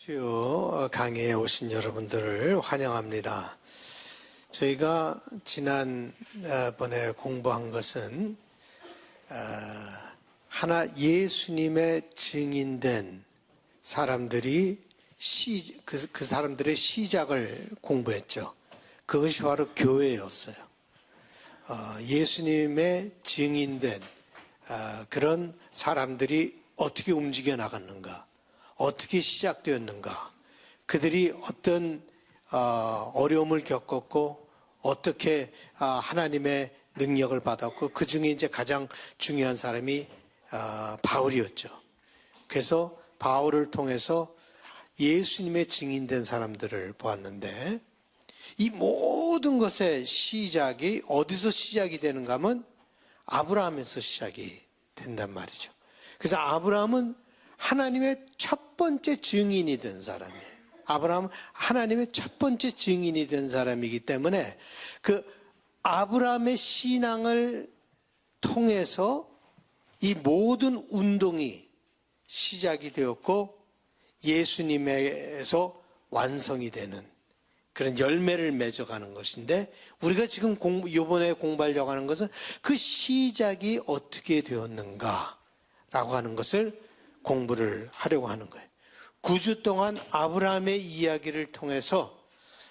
주요 강의에 오신 여러분들을 환영합니다. 저희가 지난번에 공부한 것은 하나 예수님의 증인된 사람들이 그 사람들의 시작을 공부했죠. 그것이 바로 교회였어요. 예수님의 증인된 그런 사람들이 어떻게 움직여 나갔는가, 어떻게 시작되었는가, 그들이 어떤 어려움을 겪었고 어떻게 하나님의 능력을 받았고, 그 중에 이제 가장 중요한 사람이 바울이었죠. 그래서 바울을 통해서 예수님의 증인된 사람들을 보았는데, 이 모든 것의 시작이 어디서 시작이 되는가 하면 아브라함에서 시작이 된단 말이죠. 그래서 아브라함은 하나님의 첫 번째 증인이 된 사람이에요. 아브라함은 하나님의 첫 번째 증인이 된 사람이기 때문에 그 아브라함의 신앙을 통해서 이 모든 운동이 시작이 되었고 예수님에서 완성이 되는 그런 열매를 맺어가는 것인데, 우리가 지금 이번에 공부하려고 하는 것은 그 시작이 어떻게 되었는가라고 하는 것을 공부를 하려고 하는 거예요. 9주 동안 아브라함의 이야기를 통해서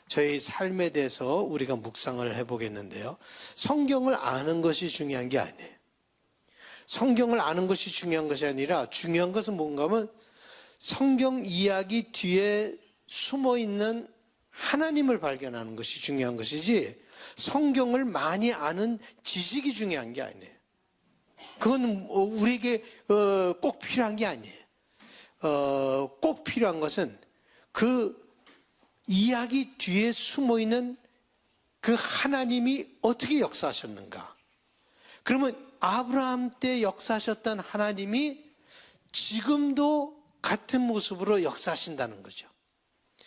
저희 삶에 대해서 우리가 묵상을 해보겠는데요. 성경을 아는 것이 중요한 게 아니에요. 성경을 아는 것이 중요한 것이 아니라 중요한 것은 뭔가 하면 성경 이야기 뒤에 숨어있는 하나님을 발견하는 것이 중요한 것이지, 성경을 많이 아는 지식이 중요한 게 아니에요. 그건 우리에게 꼭 필요한 게 아니에요. 꼭 필요한 것은 그 이야기 뒤에 숨어있는 그 하나님이 어떻게 역사하셨는가. 그러면 아브라함 때 역사하셨던 하나님이 지금도 같은 모습으로 역사하신다는 거죠.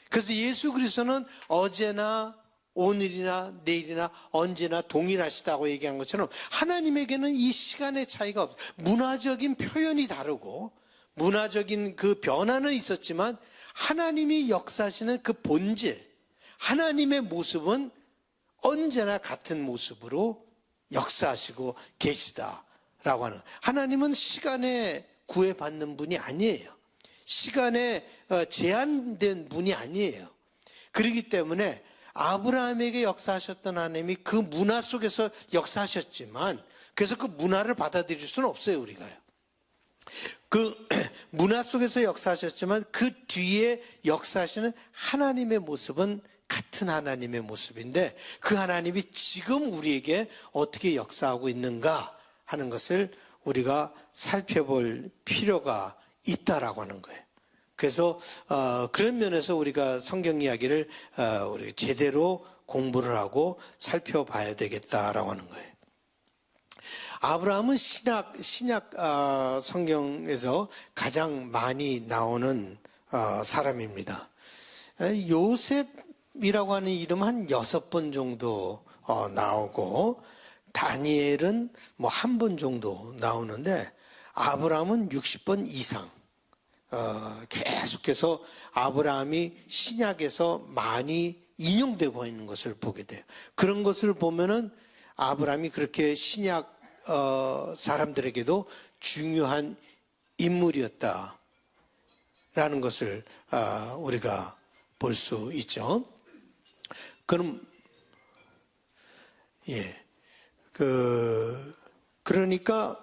그래서 예수 그리스도는 어제나 오늘이나 내일이나 언제나 동일하시다고 얘기한 것처럼 하나님에게는 이 시간의 차이가 없어요. 문화적인 표현이 다르고 문화적인 그 변화는 있었지만 하나님이 역사하시는 그 본질, 하나님의 모습은 언제나 같은 모습으로 역사하시고 계시다라고 하는, 하나님은 시간에 구애받는 분이 아니에요. 시간에 제한된 분이 아니에요. 그렇기 때문에 아브라함에게 역사하셨던 하나님이 그 문화 속에서 역사하셨지만, 그래서 그 문화를 받아들일 수는 없어요, 우리가요. 그 문화 속에서 역사하셨지만 그 뒤에 역사하시는 하나님의 모습은 같은 하나님의 모습인데, 그 하나님이 지금 우리에게 어떻게 역사하고 있는가 하는 것을 우리가 살펴볼 필요가 있다라고 하는 거예요. 그래서 그런 면에서 우리가 성경 이야기를 우리 제대로 공부를 하고 살펴봐야 되겠다라고 하는 거예요. 아브라함은 신약 성경에서 가장 많이 나오는 사람입니다. 요셉이라고 하는 이름 한 6번 정도 나오고, 다니엘은 뭐 1번 정도 나오는데, 아브라함은 60번 이상 계속해서 아브라함이 신약에서 많이 인용되고 있는 것을 보게 돼요. 그런 것을 보면은 아브라함이 그렇게 신약 사람들에게도 중요한 인물이었다라는 것을 우리가 볼 수 있죠. 그럼 그러니까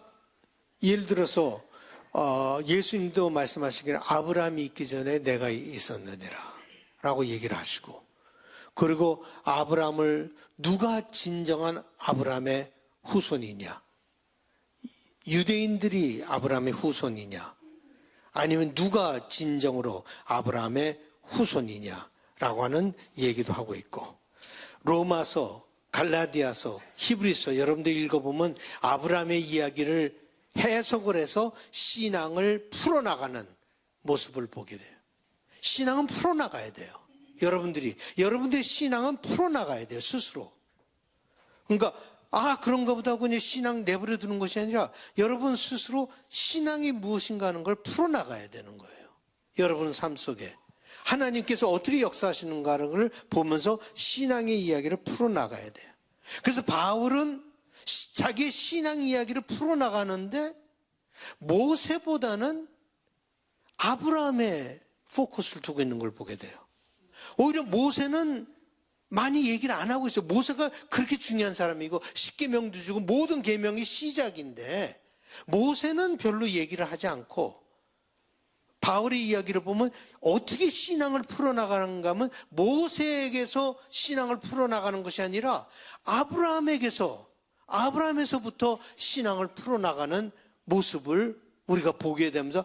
예를 들어서 예수님도 말씀하시기를 아브라함이 있기 전에 내가 있었느니라 라고 얘기를 하시고, 그리고 아브라함을 누가 진정한 아브라함의 후손이냐, 유대인들이 아브라함의 후손이냐, 아니면 누가 진정으로 아브라함의 후손이냐라고 하는 얘기도 하고 있고, 로마서, 갈라디아서, 히브리서 여러분들 읽어보면 아브라함의 이야기를 해석을 해서 신앙을 풀어나가는 모습을 보게 돼요. 신앙은 풀어나가야 돼요. 여러분들의 신앙은 풀어나가야 돼요, 스스로. 그러니까 그런가 보다 하고 그냥 신앙 내버려 두는 것이 아니라 여러분 스스로 신앙이 무엇인가 하는 걸 풀어나가야 되는 거예요. 여러분 삶 속에 하나님께서 어떻게 역사하시는가를 보면서 신앙의 이야기를 풀어나가야 돼요. 그래서 바울은 자기의 신앙 이야기를 풀어나가는데 모세보다는 아브라함에 포커스를 두고 있는 걸 보게 돼요. 오히려 모세는 많이 얘기를 안 하고 있어요. 모세가 그렇게 중요한 사람이고 십계명도 주고 모든 계명이 시작인데 모세는 별로 얘기를 하지 않고 바울의 이야기를 보면 어떻게 신앙을 풀어나가는가 하면 모세에게서 신앙을 풀어나가는 것이 아니라 아브라함에서부터 신앙을 풀어나가는 모습을 우리가 보게 되면서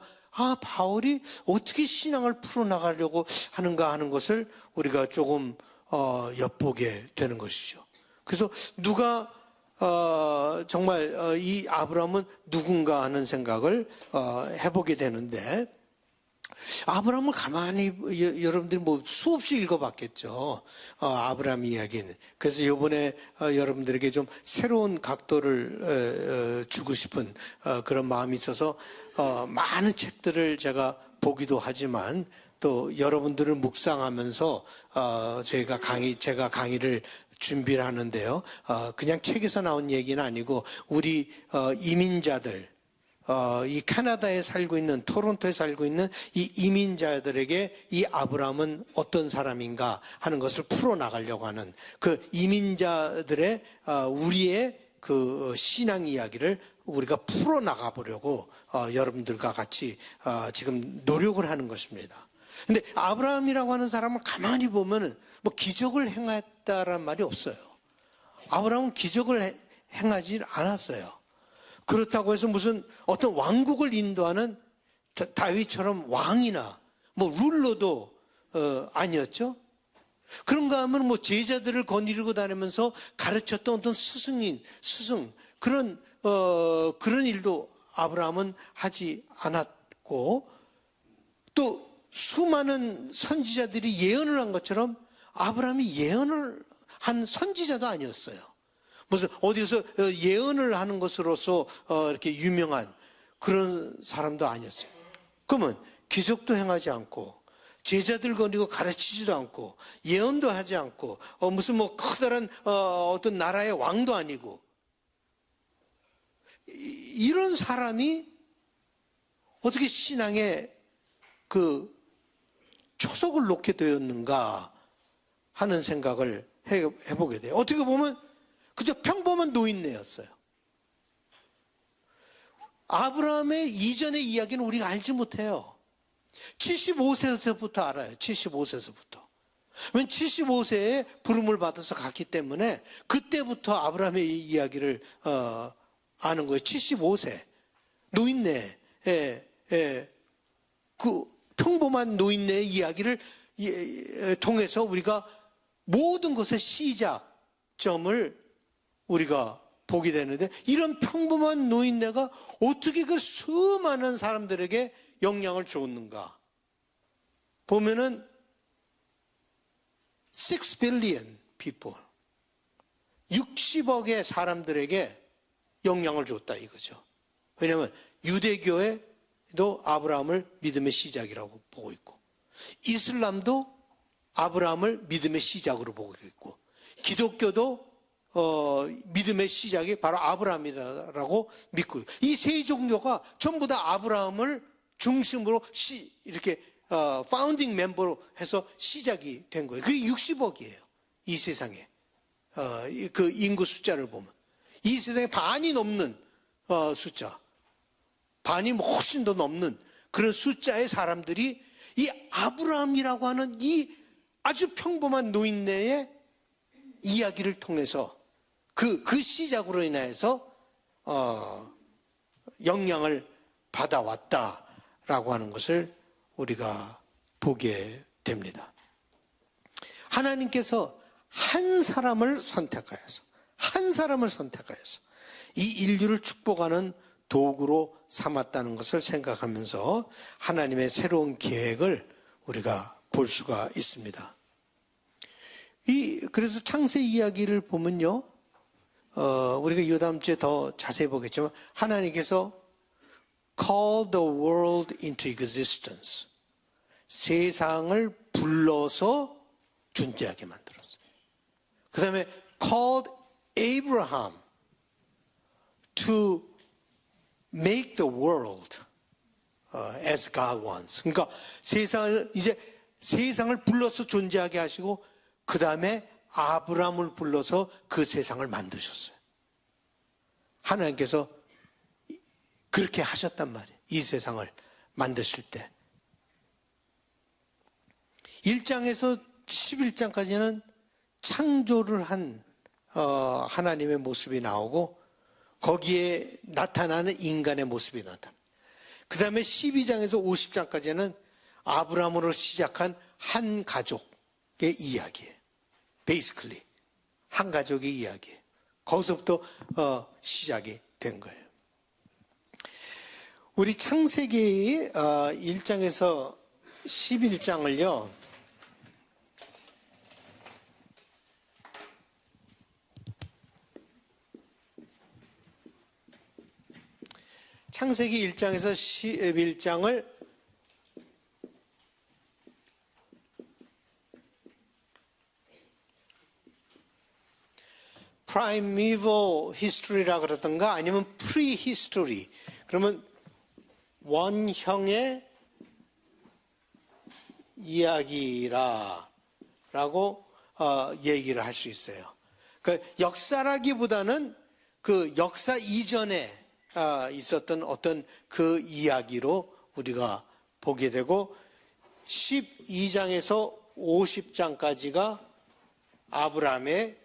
바울이 어떻게 신앙을 풀어나가려고 하는가 하는 것을 우리가 조금 엿보게 되는 것이죠. 그래서 누가 정말 이 아브라함은 누군가 하는 생각을 해보게 되는데 아브라함을 가만히 여러분들이 뭐 수없이 읽어봤겠죠. 아브라함 이야기는. 그래서 이번에 여러분들에게 좀 새로운 각도를 주고 싶은 그런 마음이 있어서 많은 책들을 제가 보기도 하지만 또 여러분들을 묵상하면서 제가 강의를 준비를 하는데요. 그냥 책에서 나온 얘기는 아니고 우리 이민자들 이 캐나다에 살고 있는 토론토에 살고 있는 이 이민자들에게 이 아브라함은 어떤 사람인가 하는 것을 풀어나가려고 하는 그 이민자들의 우리의 그 신앙 이야기를 우리가 풀어나가 보려고 여러분들과 같이 지금 노력을 하는 것입니다. 근데 아브라함이라고 하는 사람을 가만히 보면은 뭐 기적을 행했다라는 말이 없어요. 아브라함은 기적을 행하지 않았어요. 그렇다고 해서 무슨 어떤 왕국을 인도하는 다윗처럼 왕이나 뭐 룰러도 아니었죠. 그런가 하면 뭐 제자들을 거느리고 다니면서 가르쳤던 어떤 스승 그런 일도 아브라함은 하지 않았고 또 수많은 선지자들이 예언을 한 것처럼 아브라함이 예언을 한 선지자도 아니었어요. 무슨 어디서 예언을 하는 것으로서 이렇게 유명한 그런 사람도 아니었어요. 그러면 기적도 행하지 않고 제자들 거느리고 가르치지도 않고 예언도 하지 않고 무슨 뭐 커다란 어떤 나라의 왕도 아니고 이런 사람이 어떻게 신앙에 그 초석을 놓게 되었는가 하는 생각을 해보게 돼요. 어떻게 보면 그저 평범한 노인네였어요. 아브라함의 이전의 이야기는 우리가 알지 못해요. 75세부터 알아요. 75세서부터. 왜냐면 75세에 부름을 받아서 갔기 때문에 그때부터 아브라함의 이야기를 아는 거예요. 75세 노인네 그 평범한 노인네의 이야기를 통해서 우리가 모든 것의 시작점을 우리가 보게 되는데 이런 평범한 노인네가 어떻게 그 수많은 사람들에게 영향을 줬는가 보면은 6 billion people 60억의 사람들에게 영향을 줬다 이거죠. 왜냐하면 유대교회도 아브라함을 믿음의 시작이라고 보고 있고 이슬람도 아브라함을 믿음의 시작으로 보고 있고 기독교도 믿음의 시작이 바로 아브라함이라고 믿고 이 세 종교가 전부 다 아브라함을 중심으로 이렇게 파운딩 멤버로 해서 시작이 된 거예요. 그게 60억이에요. 이 세상에 그 인구 숫자를 보면 이 세상에 반이 넘는 숫자, 반이 훨씬 더 넘는 그런 숫자의 사람들이 이 아브라함이라고 하는 이 아주 평범한 노인네의 이야기를 통해서 그 시작으로 인해서 영향을 받아왔다라고 하는 것을 우리가 보게 됩니다. 하나님께서 한 사람을 선택하여서 이 인류를 축복하는 도구로 삼았다는 것을 생각하면서 하나님의 새로운 계획을 우리가 볼 수가 있습니다. 그래서 창세 이야기를 보면요, 우리가 이 다음 주에 더 자세히 보겠지만 하나님께서 call the world into existence, 세상을 불러서 존재하게 만들었어요. 그 다음에 called Abraham to make the world as God wants. 그러니까 세상을 불러서 존재하게 하시고 그 다음에 아브라함을 불러서 그 세상을 만드셨어요. 하나님께서 그렇게 하셨단 말이에요. 이 세상을 만드실 때. 1장에서 11장까지는 창조를 한 하나님의 모습이 나오고 거기에 나타나는 인간의 모습이 나타나요. 그 다음에 12장에서 50장까지는 아브라함으로 시작한 한 가족의 이야기예요. Basically 한 가족의 이야기예요. 거기서부터 시작이 된 거예요. 우리 창세기 1장에서 11장을요. 창세기 1장에서 11장을 primeval history라 그러던가 아니면 prehistory. 그러면 원형의 이야기라고 얘기를 할 수 있어요. 그러니까 역사라기보다는 그 역사 이전에 있었던 어떤 그 이야기로 우리가 보게 되고 12장에서 50장까지가 아브라함의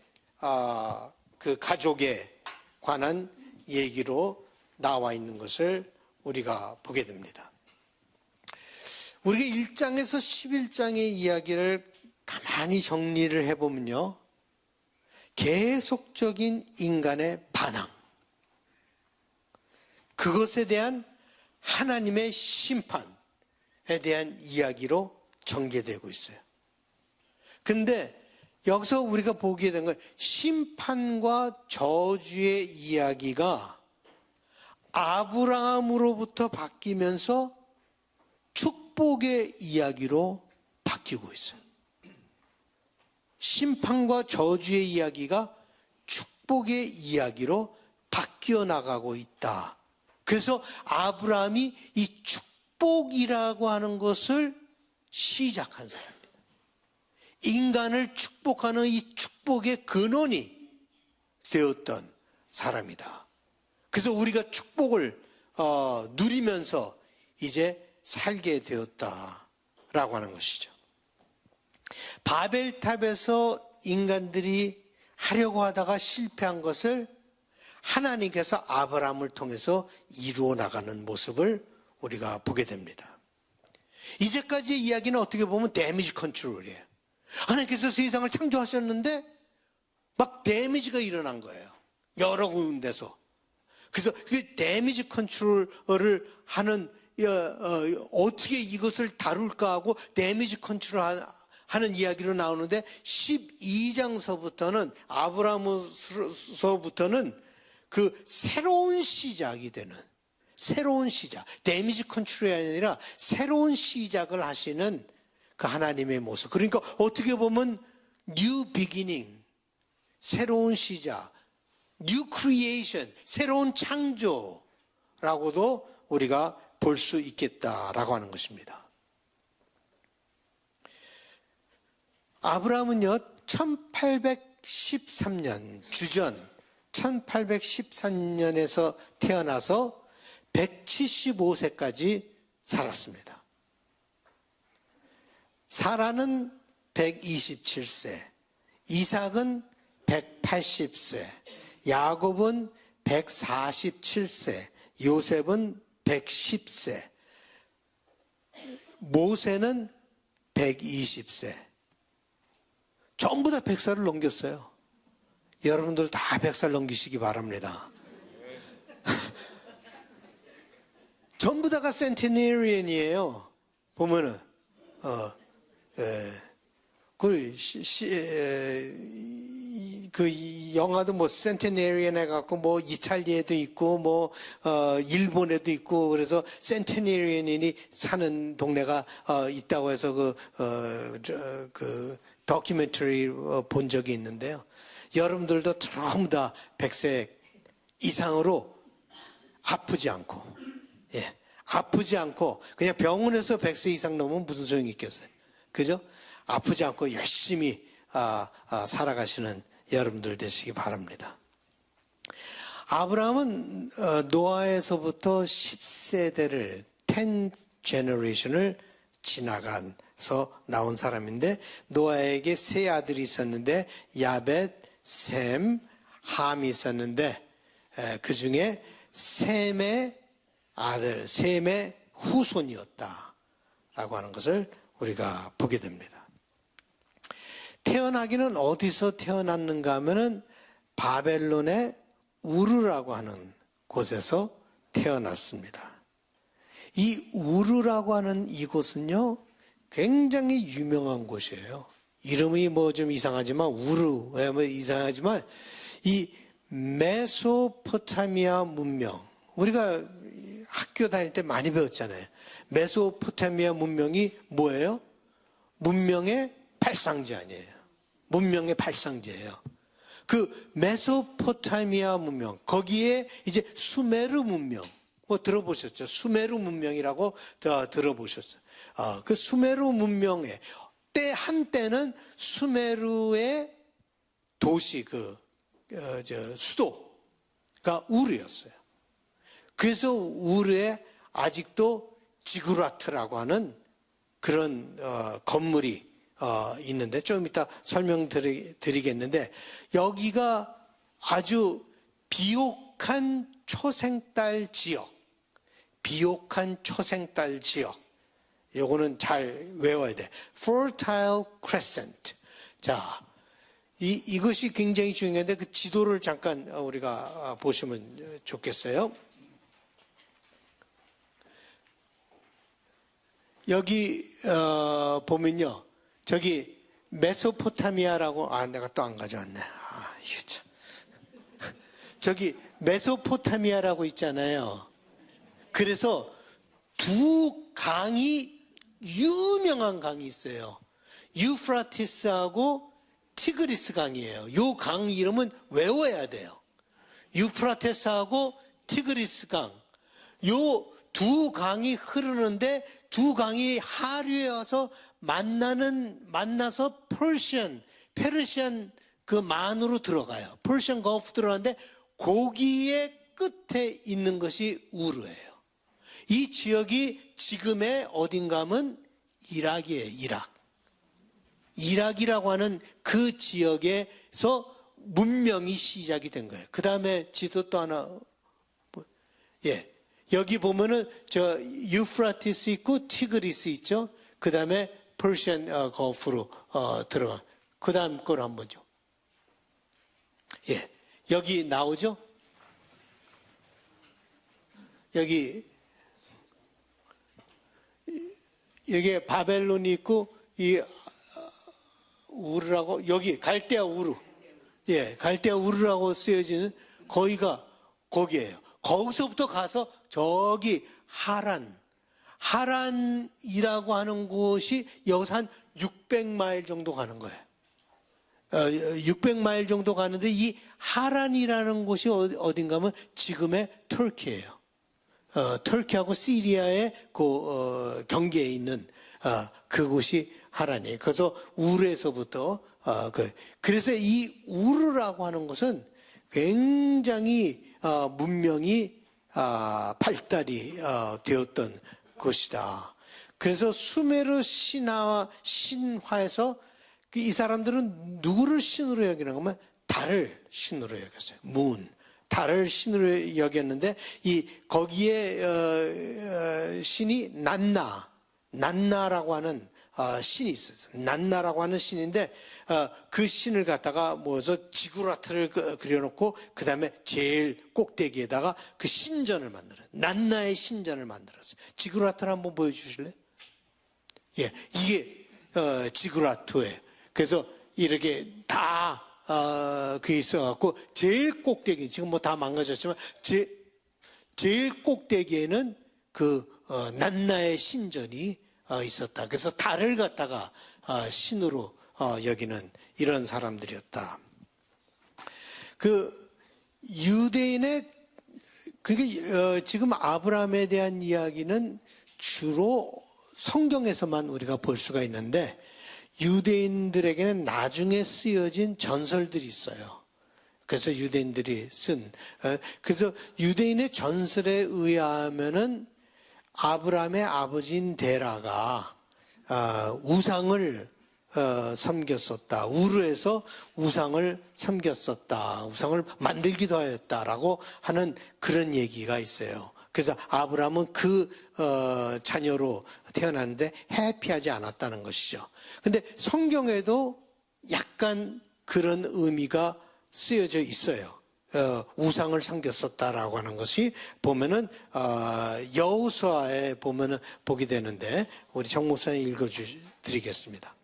그 가족에 관한 얘기로 나와 있는 것을 우리가 보게 됩니다. 우리가 1장에서 11장의 이야기를 가만히 정리를 해보면요. 계속적인 인간의 반항, 그것에 대한 하나님의 심판에 대한 이야기로 전개되고 있어요. 근데 여기서 우리가 보게 된 건 심판과 저주의 이야기가 아브라함으로부터 바뀌면서 축복의 이야기로 바뀌고 있어요. 심판과 저주의 이야기가 축복의 이야기로 바뀌어 나가고 있다. 그래서 아브라함이 이 축복이라고 하는 것을 시작한 사람입니다. 인간을 축복하는 이 축복의 근원이 되었던 사람이다. 그래서 우리가 축복을 누리면서 이제 살게 되었다라고 하는 것이죠. 바벨탑에서 인간들이 하려고 하다가 실패한 것을 하나님께서 아브라함을 통해서 이루어 나가는 모습을 우리가 보게 됩니다. 이제까지의 이야기는 어떻게 보면 데미지 컨트롤이에요. 하나님께서 세상을 창조하셨는데 막 데미지가 일어난 거예요. 여러 군데서. 그래서 그 데미지 컨트롤을 하는 어떻게 이것을 다룰까 하고 데미지 컨트롤 하는 이야기로 나오는데 12장서부터는 아브라함서부터는 그 새로운 시작이 되는 새로운 시작, 데미지 컨트롤이 아니라 새로운 시작을 하시는 그 하나님의 모습. 그러니까 어떻게 보면 new beginning, 새로운 시작, new creation, 새로운 창조라고도 우리가 볼 수 있겠다라고 하는 것입니다. 아브라함은요, 1813년, 주전 1813년에서 태어나서 175세까지 살았습니다. 사라는 127세, 이삭은 180세, 야곱은 147세, 요셉은 110세, 모세는 120세. 전부 다 100살을 넘겼어요. 여러분들 다 100살 넘기시기 바랍니다. 전부 다가 센티네리언이에요. 보면은 그 영화도 뭐 센테네리언 해갖고 뭐 이탈리아에도 있고 뭐 일본에도 있고 그래서 센테네리언이 사는 동네가 있다고 해서 그 다큐멘터리 본 적이 있는데요. 여러분들도 전부 다 100세 이상으로 아프지 않고, 예, 아프지 않고 그냥 병원에서 100세 이상 넘으면 무슨 소용이 있겠어요, 그죠? 아프지 않고 열심히 살아가시는 여러분들 되시기 바랍니다. 아브라함은 노아에서부터 10세대를 10 generation을 지나가서 나온 사람인데 노아에게 세 아들이 있었는데 야벳, 셈, 함이 있었는데 그 중에 셈의 아들, 셈의 후손이었다라고 하는 것을 우리가 보게 됩니다. 태어나기는 어디서 태어났는가 하면은 바벨론의 우르라고 하는 곳에서 태어났습니다. 이 우르라고 하는 이곳은요, 굉장히 유명한 곳이에요. 이름이 뭐 좀 이상하지만, 우르, 뭐 이상하지만, 이 메소포타미아 문명, 우리가 학교 다닐 때 많이 배웠잖아요. 메소포타미아 문명이 뭐예요? 문명의 발상지 아니에요. 문명의 발상지예요. 그 메소포타미아 문명, 거기에 이제 수메르 문명, 뭐 들어보셨죠? 수메르 문명이라고 들어보셨죠? 그 수메르 문명의 한때는 수메르의 도시 수도가 우르였어요. 그래서 우르에 아직도 지구라트라고 하는 그런 건물이 있는데 좀 이따 설명드리겠는데 여기가 아주 비옥한 초생딸 지역, 비옥한 초생딸 지역. 요거는 잘 외워야 돼. Fertile Crescent. 자, 이것이 굉장히 중요한데 그 지도를 잠깐 우리가 보시면 좋겠어요. 여기 보면요. 저기 메소포타미아라고 내가 또 안 가져왔네. 이거 참. 저기 메소포타미아라고 있잖아요. 그래서 두 강이 유명한 강이 있어요. 유프라티스하고 티그리스 강이에요. 요 강 이름은 외워야 돼요. 유프라테스하고 티그리스 강. 요 두 강이 흐르는데 두 강이 하류에 와서 만나서 페르시안 그 만으로 들어가요. 페르시안 거프 들어가는데 거기에 끝에 있는 것이 우르예요. 이 지역이 지금의 어딘가 하면 이락이에요. 이락이라고 하는 그 지역에서 문명이 시작이 된 거예요. 그 다음에 지도 또 하나, 여기 보면은 저 유프라티스 있고 티그리스 있죠. 그 다음에 퍼시안 거프로 들어가. 그 다음 걸 한번 보죠. 여기 나오죠. 여기에 바벨론이 있고 이 우르라고 여기 갈대아 우르, 갈대아 우르라고 쓰여지는 거기가 거기예요. 거기서부터 가서 저기 하란이라고 하는 곳이 여기서 한 600마일 정도 가는 거예요. 600마일 정도 가는데 이 하란이라는 곳이 어딘가 하면 지금의 터키예요. 터키하고 시리아의 그 경계에 있는 그곳이 하란이에요. 그래서 우르에서부터 그래서 이 우르라고 하는 것은 굉장히 문명이 발달이 되었던 곳이다. 그래서 수메르 신화에서 이 사람들은 누구를 신으로 여기는 거면 달을 신으로 여겼어요. 달을 신으로 여겼는데 거기에 신이 난나라고 하는 신이 있었어요. 난나라고 하는 신인데 그 신을 갖다가 모아서 지구라트를 그려놓고 그 다음에 제일 꼭대기에다가 그 신전을 만들어요. 난나의 신전을 만들었어요. 지구라트를 한번 보여주실래요? 이게 지구라트예요. 그래서 이렇게 다 그게 있어갖고 제일 꼭대기, 지금 뭐 다 망가졌지만 제일 꼭대기에는 난나의 신전이 있었다. 그래서 달을 갖다가 신으로 여기는 이런 사람들이었다. 유대인의 그게 지금 아브라함에 대한 이야기는 주로 성경에서만 우리가 볼 수가 있는데 유대인들에게는 나중에 쓰여진 전설들이 있어요. 그래서 유대인들이 그래서 유대인의 전설에 의하면은 아브라함의 아버지인 데라가 우상을 섬겼었다. 우르에서 우상을 섬겼었다. 우상을 만들기도 하였다라고 하는 그런 얘기가 있어요. 그래서 아브라함은 자녀로 태어났는데 해피하지 않았다는 것이죠. 근데 성경에도 약간 그런 의미가 쓰여져 있어요. 우상을 섬겼었다라고 하는 것이 보면은 여호수아에 보면은 보게 되는데 우리 정 목사님 읽어드리겠습니다.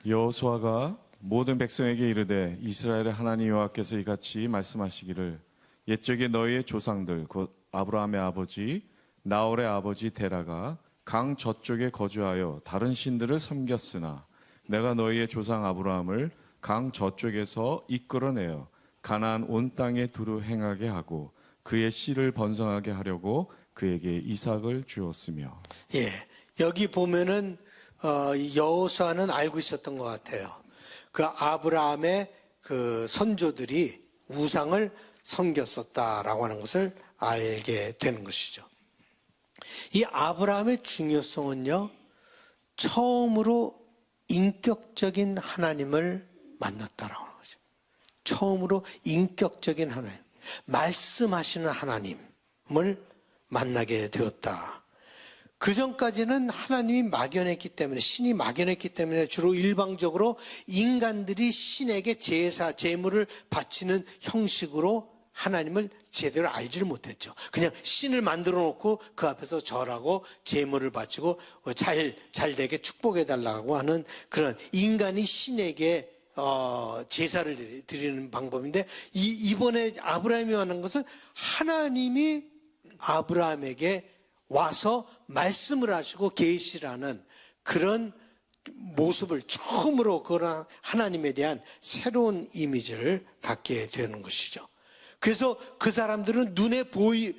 여호수아가 모든 백성에게 이르되 이스라엘의 하나님 여호와께서 이같이 말씀하시기를 옛적에 너희의 조상들 곧 아브라함의 아버지 나홀의 아버지 데라가 강 저쪽에 거주하여 다른 신들을 섬겼으나 내가 너희의 조상 아브라함을 강 저쪽에서 이끌어내어 가나안 온 땅에 두루 행하게 하고 그의 씨를 번성하게 하려고 그에게 이삭을 주었으며. 예, 여기 보면은 여호수아는 알고 있었던 것 같아요. 그 아브라함의 그 선조들이 우상을 섬겼었다라고 하는 것을 알게 되는 것이죠. 이 아브라함의 중요성은요, 처음으로 인격적인 하나님을 만났다라고 하는 거죠. 처음으로 인격적인 하나님, 말씀하시는 하나님을 만나게 되었다. 그 전까지는 하나님이 막연했기 때문에, 신이 막연했기 때문에 주로 일방적으로 인간들이 신에게 제사, 제물을 바치는 형식으로 하나님을 제대로 알지를 못했죠. 그냥 신을 만들어 놓고 그 앞에서 절하고 제물을 바치고 잘 되게 축복해 달라고 하는 그런 인간이 신에게 제사를 드리는 방법인데 이번에 아브라함이 하는 것은 하나님이 아브라함에게 와서 말씀을 하시고 계시라는 그런 모습을 처음으로 그런 하나님에 대한 새로운 이미지를 갖게 되는 것이죠. 그래서 그 사람들은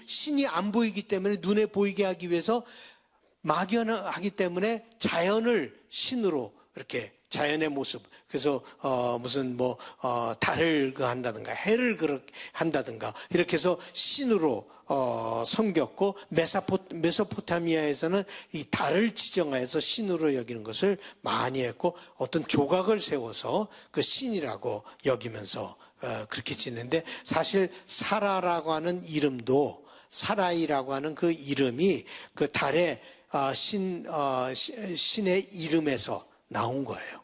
신이 안 보이기 때문에 눈에 보이게 하기 위해서 막연하기 때문에 자연을 신으로 이렇게 자연의 모습, 그래서 달을 한다든가 해를 한다든가 이렇게 해서 신으로 섬겼고 메소포타미아에서는 이 달을 지정하여서 신으로 여기는 것을 많이 했고 어떤 조각을 세워서 그 신이라고 여기면서 그렇게 지냈는데 사실 사라라고 하는 이름도 사라이라고 하는 그 이름이 그 달의 신의 이름에서 나온 거예요.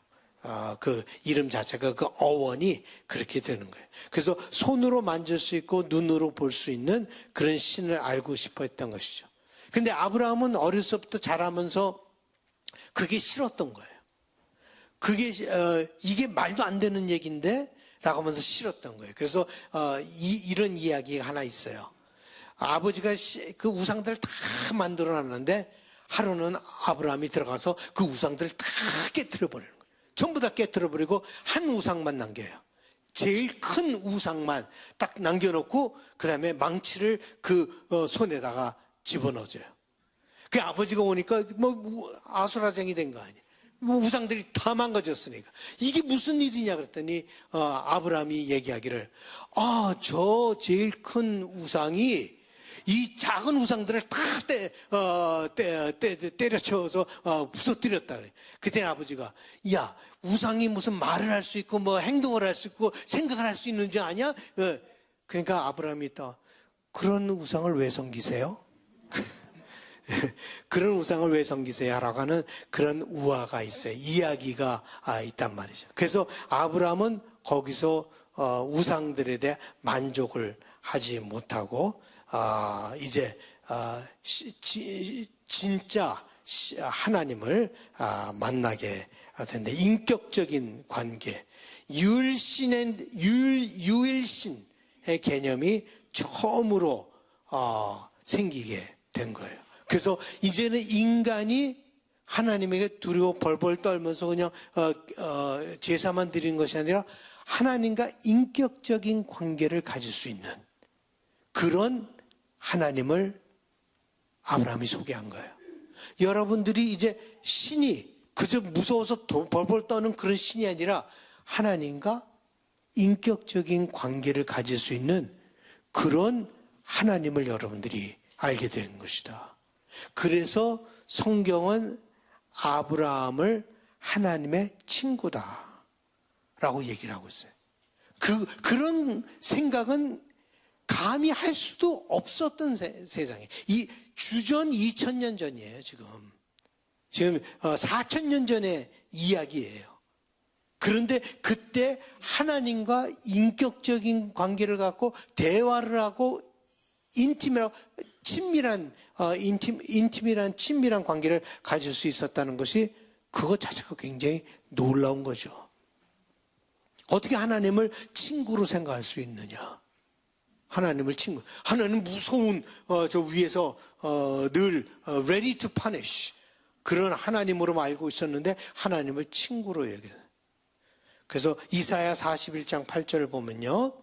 그 이름 자체가 그 어원이 그렇게 되는 거예요. 그래서 손으로 만질 수 있고 눈으로 볼 수 있는 그런 신을 알고 싶어 했던 것이죠. 근데 아브라함은 어렸을 때부터 자라면서 그게 싫었던 거예요. 이게 말도 안 되는 얘기인데 라고 하면서 싫었던 거예요. 그래서 이런 이야기가 하나 있어요. 아버지가 그 우상들을 다 만들어 놨는데 하루는 아브라함이 들어가서 그 우상들을 다 깨트려 버리는 거예요. 전부 다 깨트려 버리고 한 우상만 남겨요. 제일 큰 우상만 딱 남겨놓고 그 다음에 망치를 그 손에다가 집어넣어줘요. 그 아버지가 오니까 아수라장이 된 거 아니에요. 우상들이 다 망가졌으니까 이게 무슨 일이냐 그랬더니 아브라함이 얘기하기를 저 제일 큰 우상이 이 작은 우상들을 다 때려쳐서 부서뜨렸다 그래. 그때 아버지가 야 우상이 무슨 말을 할 수 있고 뭐 행동을 할 수 있고 생각을 할 수 있는 줄 아냐? 그러니까 아브라함이 또 그런 우상을 왜 섬기세요? 그런 우상을 왜 섬기세요? 라고 하는 그런 우화가 있어요. 이야기가 있단 말이죠. 그래서 아브라함은 거기서 우상들에 대해 만족을 하지 못하고 이제 진짜 하나님을 만나게 된다. 인격적인 관계, 유일신의 개념이 처음으로 생기게 된 거예요. 그래서 이제는 인간이 하나님에게 두려워 벌벌 떨면서 그냥 제사만 드리는 것이 아니라 하나님과 인격적인 관계를 가질 수 있는 그런 하나님을 아브라함이 소개한 거예요. 여러분들이 이제 신이 그저 무서워서 벌벌 떠는 그런 신이 아니라 하나님과 인격적인 관계를 가질 수 있는 그런 하나님을 여러분들이 알게 된 것이다. 그래서 성경은 아브라함을 하나님의 친구다 라고 얘기를 하고 있어요. 그런 생각은 감히 할 수도 없었던 세상에. 이 주전 2000년 전이에요, 지금 4000년 전의 이야기예요. 그런데 그때 하나님과 인격적인 관계를 갖고 대화를 하고 친밀한 관계를 가질 수 있었다는 것이 그것 자체가 굉장히 놀라운 거죠. 어떻게 하나님을 친구로 생각할 수 있느냐? 하나님을 친구. 하나님 무서운 저 위에서 늘 ready to punish 그런 하나님으로 알고 있었는데 하나님을 친구로 얘기해요. 그래서 이사야 41장 8절을 보면요.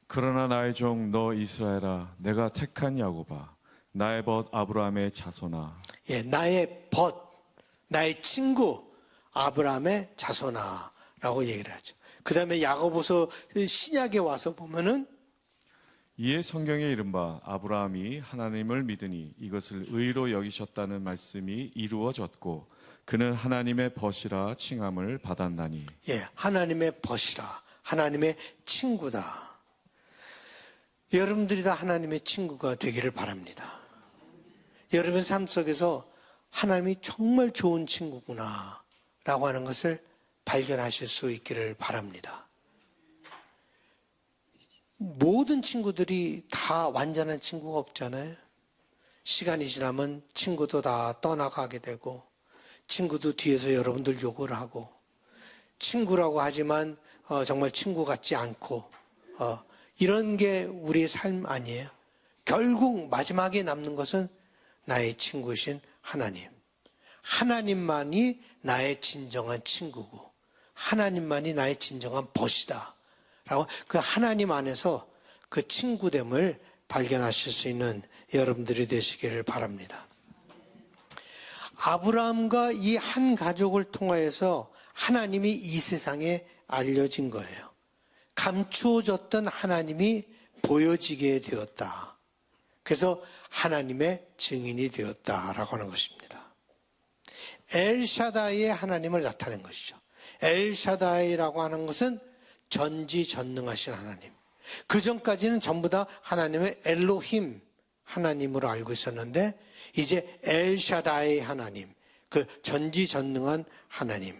그러나 나의 종 너 이스라엘아 내가 택한 야곱아 나의 벗 아브라함의 자손아. 예, 나의 벗, 나의 친구 아브라함의 자손아라고 얘기를 하죠. 그 다음에 야고보서 신약에 와서 보면은 이에 성경에 이른바 아브라함이 하나님을 믿으니 이것을 의로 여기셨다는 말씀이 이루어졌고 그는 하나님의 벗이라 칭함을 받았나니. 예, 하나님의 벗이라 하나님의 친구다. 여러분들이 다 하나님의 친구가 되기를 바랍니다. 여러분 삶 속에서 하나님이 정말 좋은 친구구나 라고 하는 것을 발견하실 수 있기를 바랍니다. 모든 친구들이 다 완전한 친구가 없잖아요. 시간이 지나면 친구도 다 떠나가게 되고 친구도 뒤에서 여러분들 욕을 하고 친구라고 하지만 정말 친구 같지 않고 이런 게 우리의 삶 아니에요. 결국 마지막에 남는 것은 나의 친구신 하나님. 하나님만이 나의 진정한 친구고 하나님만이 나의 진정한 벗이다 라고 그 하나님 안에서 그 친구됨을 발견하실 수 있는 여러분들이 되시기를 바랍니다. 아브라함과 이 한 가족을 통하여서 하나님이 이 세상에 알려진 거예요. 감추어졌던 하나님이 보여지게 되었다. 그래서 하나님의 증인이 되었다라고 하는 것입니다. 엘샤다이의 하나님을 나타낸 것이죠. 엘샤다이라고 하는 것은 전지전능하신 하나님. 그 전까지는 전부 다 하나님의 엘로힘 하나님으로 알고 있었는데 이제 엘샤다이 하나님, 그 전지전능한 하나님.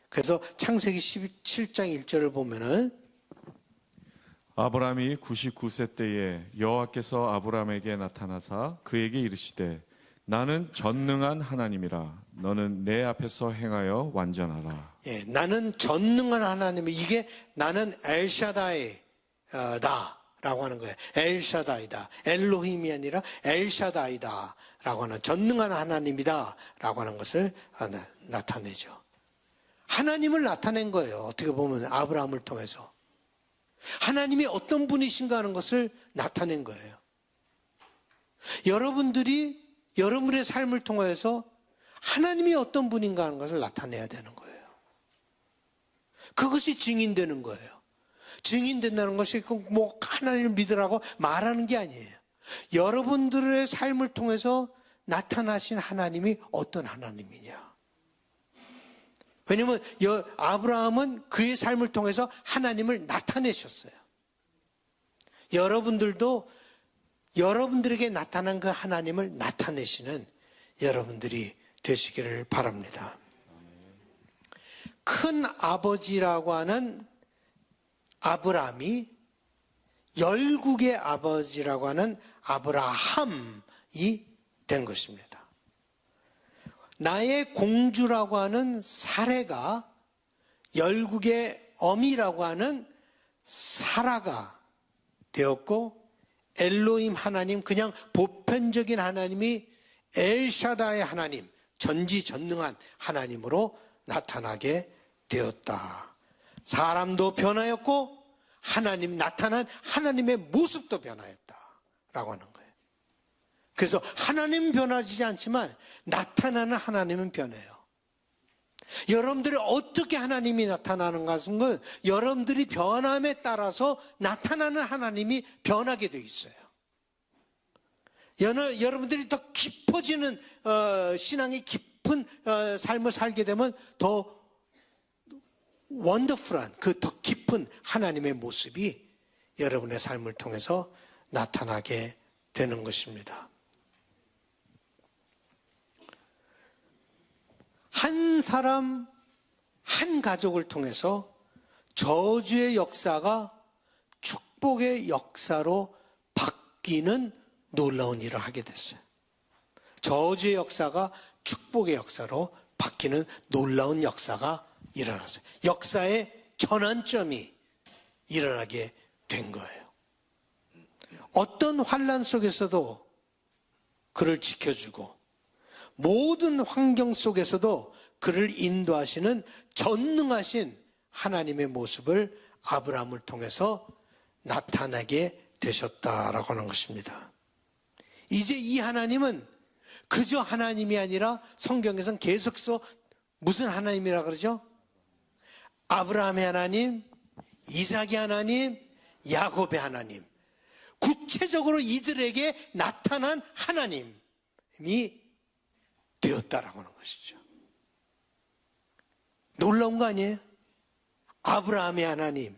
그래서 창세기 17장 1절을 보면은 아브라함이 99세 때에 여호와께서 아브라함에게 나타나사 그에게 이르시되 나는 전능한 하나님이라 너는 내 앞에서 행하여 완전하라. 예, 나는 전능한 하나님이 이게 나는 엘샤다이다 라고 하는 거예요. 엘샤다이다. 엘로힘이 아니라 엘샤다이다 라고 하는 전능한 하나님이다 라고 하는 것을 나타내죠. 하나님을 나타낸 거예요. 어떻게 보면 아브라함을 통해서 하나님이 어떤 분이신가 하는 것을 나타낸 거예요. 여러분들이 여러분의 삶을 통해서 하나님이 어떤 분인가 하는 것을 나타내야 되는 거예요. 그것이 증인되는 거예요. 증인된다는 것이 뭐 하나님을 믿으라고 말하는 게 아니에요. 여러분들의 삶을 통해서 나타나신 하나님이 어떤 하나님이냐. 왜냐하면 아브라함은 그의 삶을 통해서 하나님을 나타내셨어요. 여러분들도 여러분들에게 나타난 그 하나님을 나타내시는 여러분들이 되시기를 바랍니다. 큰 아버지라고 하는 아브라함이 열국의 아버지라고 하는 아브라함이 된 것입니다. 나의 공주라고 하는 사례가 열국의 어미라고 하는 사라가 되었고, 엘로힘 하나님, 그냥 보편적인 하나님이 엘샤다의 하나님, 전지전능한 하나님으로 나타나게 되었다. 사람도 변하였고 하나님 나타난 하나님의 모습도 변하였다라고 하는 거예요. 그래서 하나님은 변하지 않지만 나타나는 하나님은 변해요. 여러분들이 어떻게 하나님이 나타나는 것은 여러분들이 변함에 따라서 나타나는 하나님이 변하게 되어 있어요. 여러분들이 더 깊어지는 신앙이 깊은 삶을 살게 되면 더 원더풀한 그 더 깊은 하나님의 모습이 여러분의 삶을 통해서 나타나게 되는 것입니다. 한 사람, 한 가족을 통해서 저주의 역사가 축복의 역사로 바뀌는 놀라운 일을 하게 됐어요. 저주의 역사가 축복의 역사로 바뀌는 놀라운 역사가 일어났어요. 역사의 전환점이 일어나게 된 거예요. 어떤 환난 속에서도 그를 지켜주고 모든 환경 속에서도 그를 인도하시는 전능하신 하나님의 모습을 아브라함을 통해서 나타나게 되셨다라고 하는 것입니다. 이제 이 하나님은 그저 하나님이 아니라 성경에서는 계속해서 무슨 하나님이라 그러죠? 아브라함의 하나님, 이삭의 하나님, 야곱의 하나님. 구체적으로 이들에게 나타난 하나님이 되었다라고 하는 것이죠. 놀라운 거 아니에요? 아브라함의 하나님,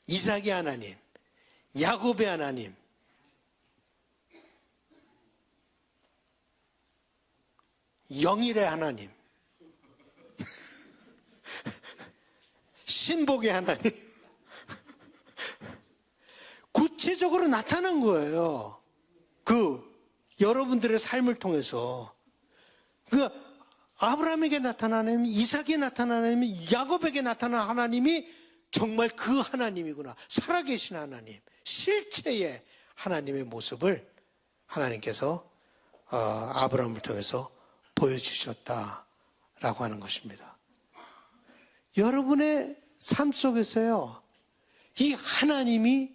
이삭의 하나님, 야곱의 하나님, 영일의 하나님, 신복의 하나님, 구체적으로 나타난 거예요. 여러분들의 삶을 통해서. 아브라함에게 나타나는 하나님, 이삭에게 나타나는 하나님, 야곱에게 나타나는 하나님이 정말 그 하나님이구나. 살아계신 하나님, 실체의 하나님의 모습을 하나님께서 아브라함을 통해서 보여주셨다라고 하는 것입니다. 여러분의 삶 속에서요, 이 하나님이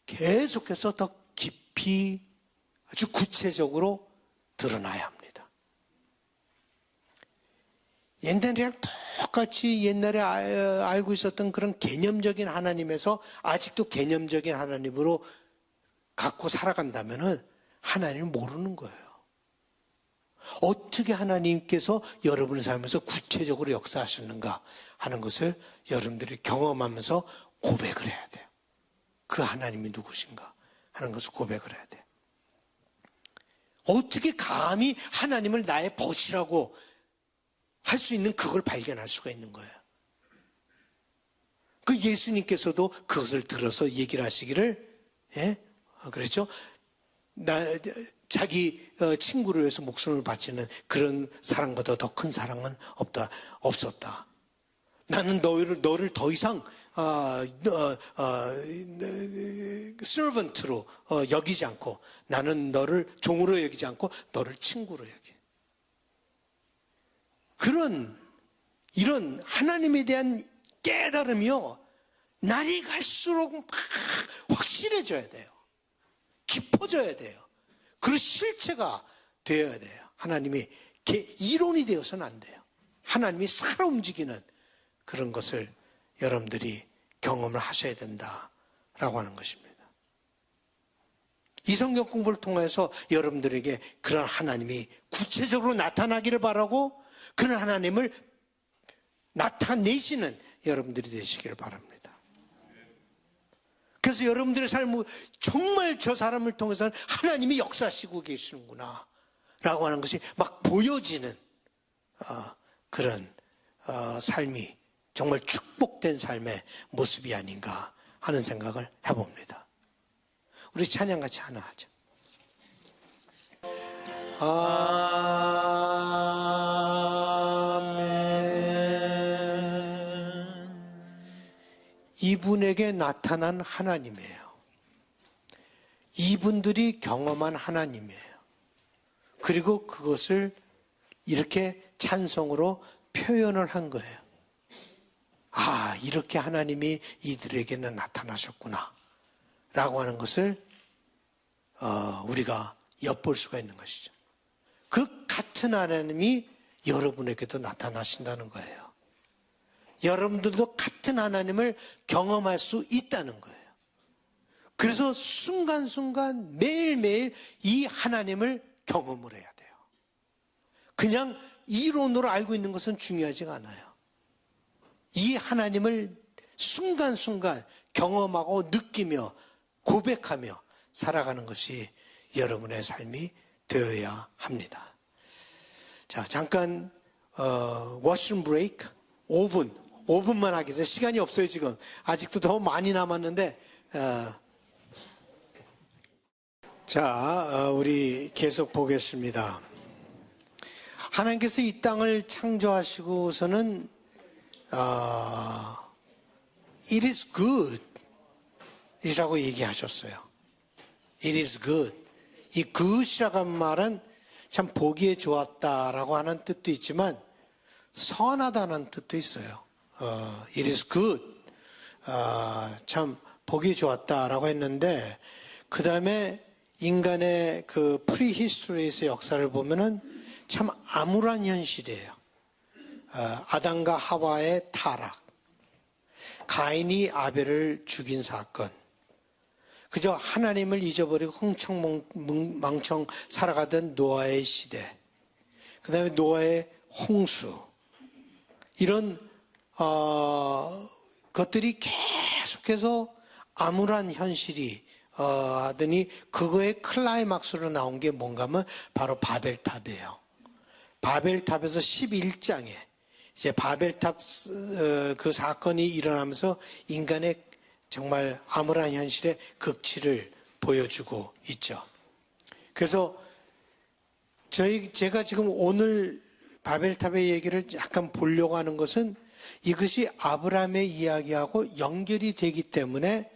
계속해서 더 깊이 아주 구체적으로 드러나야 합니다. 옛날이랑 똑같이 옛날에 알고 있었던 그런 개념적인 하나님에서 아직도 개념적인 하나님으로 갖고 살아간다면 하나님을 모르는 거예요. 어떻게 하나님께서 여러분의 삶에서 구체적으로 역사하셨는가 하는 것을 여러분들이 경험하면서 고백을 해야 돼요. 그 하나님이 누구신가 하는 것을 고백을 해야 돼요. 어떻게 감히 하나님을 나의 벗이라고 할 수 있는 그걸 발견할 수가 있는 거예요. 그 예수님께서도 그것을 들어서 얘기를 하시기를, 그랬죠? 자기 친구를 위해서 목숨을 바치는 그런 사랑보다 더 큰 사랑은 없었다. 나는 너를 더 이상 servant로 여기지 않고, 나는 너를 종으로 여기지 않고 너를 친구로 여기. 이런 하나님에 대한 깨달음이요, 날이 갈수록 막 확실해져야 돼요. 깊어져야 돼요. 그 실체가 되어야 돼요. 하나님이 이론이 되어서는 안 돼요. 하나님이 살아 움직이는 그런 것을 여러분들이 경험을 하셔야 된다라고 하는 것입니다. 이 성경 공부를 통해서 여러분들에게 그런 하나님이 구체적으로 나타나기를 바라고, 그런 하나님을 나타내시는 여러분들이 되시기를 바랍니다. 그래서 여러분들의 삶은 정말 저 사람을 통해서는 하나님이 역사하시고 계시는구나 라고 하는 것이 막 보여지는 그런 삶이 정말 축복된 삶의 모습이 아닌가 하는 생각을 해봅니다. 우리 찬양 같이 하나 하죠. 이분에게 나타난 하나님이에요. 이분들이 경험한 하나님이에요. 그리고 그것을 이렇게 찬송으로 표현을 한 거예요. 아, 이렇게 하나님이 이들에게는 나타나셨구나 라고 하는 것을 우리가 엿볼 수가 있는 것이죠. 그 같은 하나님이 여러분에게도 나타나신다는 거예요. 여러분들도 같은 하나님을 경험할 수 있다는 거예요. 그래서 순간순간 매일매일 이 하나님을 경험을 해야 돼요. 그냥 이론으로 알고 있는 것은 중요하지가 않아요. 이 하나님을 순간순간 경험하고 느끼며 고백하며 살아가는 것이 여러분의 삶이 되어야 합니다. 자, 잠깐 워시룸 브레이크 5분만 하겠어요. 시간이 없어요. 지금 아직도 더 많이 남았는데 자, 우리 계속 보겠습니다. 하나님께서 이 땅을 창조하시고서는 It is good 이라고 얘기하셨어요. It is good. 이 good이라고 하는 말은 참 보기에 좋았다라고 하는 뜻도 있지만 선하다는 뜻도 있어요. It is good. 참 보기 좋았다라고 했는데 그 다음에 인간의 그 프리히스토리에서 역사를 보면은 참 암울한 현실이에요. 아담과 하와의 타락, 가인이 아벨을 죽인 사건, 그저 하나님을 잊어버리고 흥청망청 살아가던 노아의 시대, 그 다음에 노아의 홍수, 이런 것들이 계속해서 암울한 현실이 하더니 그거의 클라이막스로 나온 게 뭔가 하면 바로 바벨탑이에요. 바벨탑에서 11장에 이제 바벨탑 그 사건이 일어나면서 인간의 정말 암울한 현실의 극치를 보여주고 있죠. 그래서 제가 지금 오늘 바벨탑의 얘기를 약간 보려고 하는 것은 이것이 아브라함의 이야기하고 연결이 되기 때문에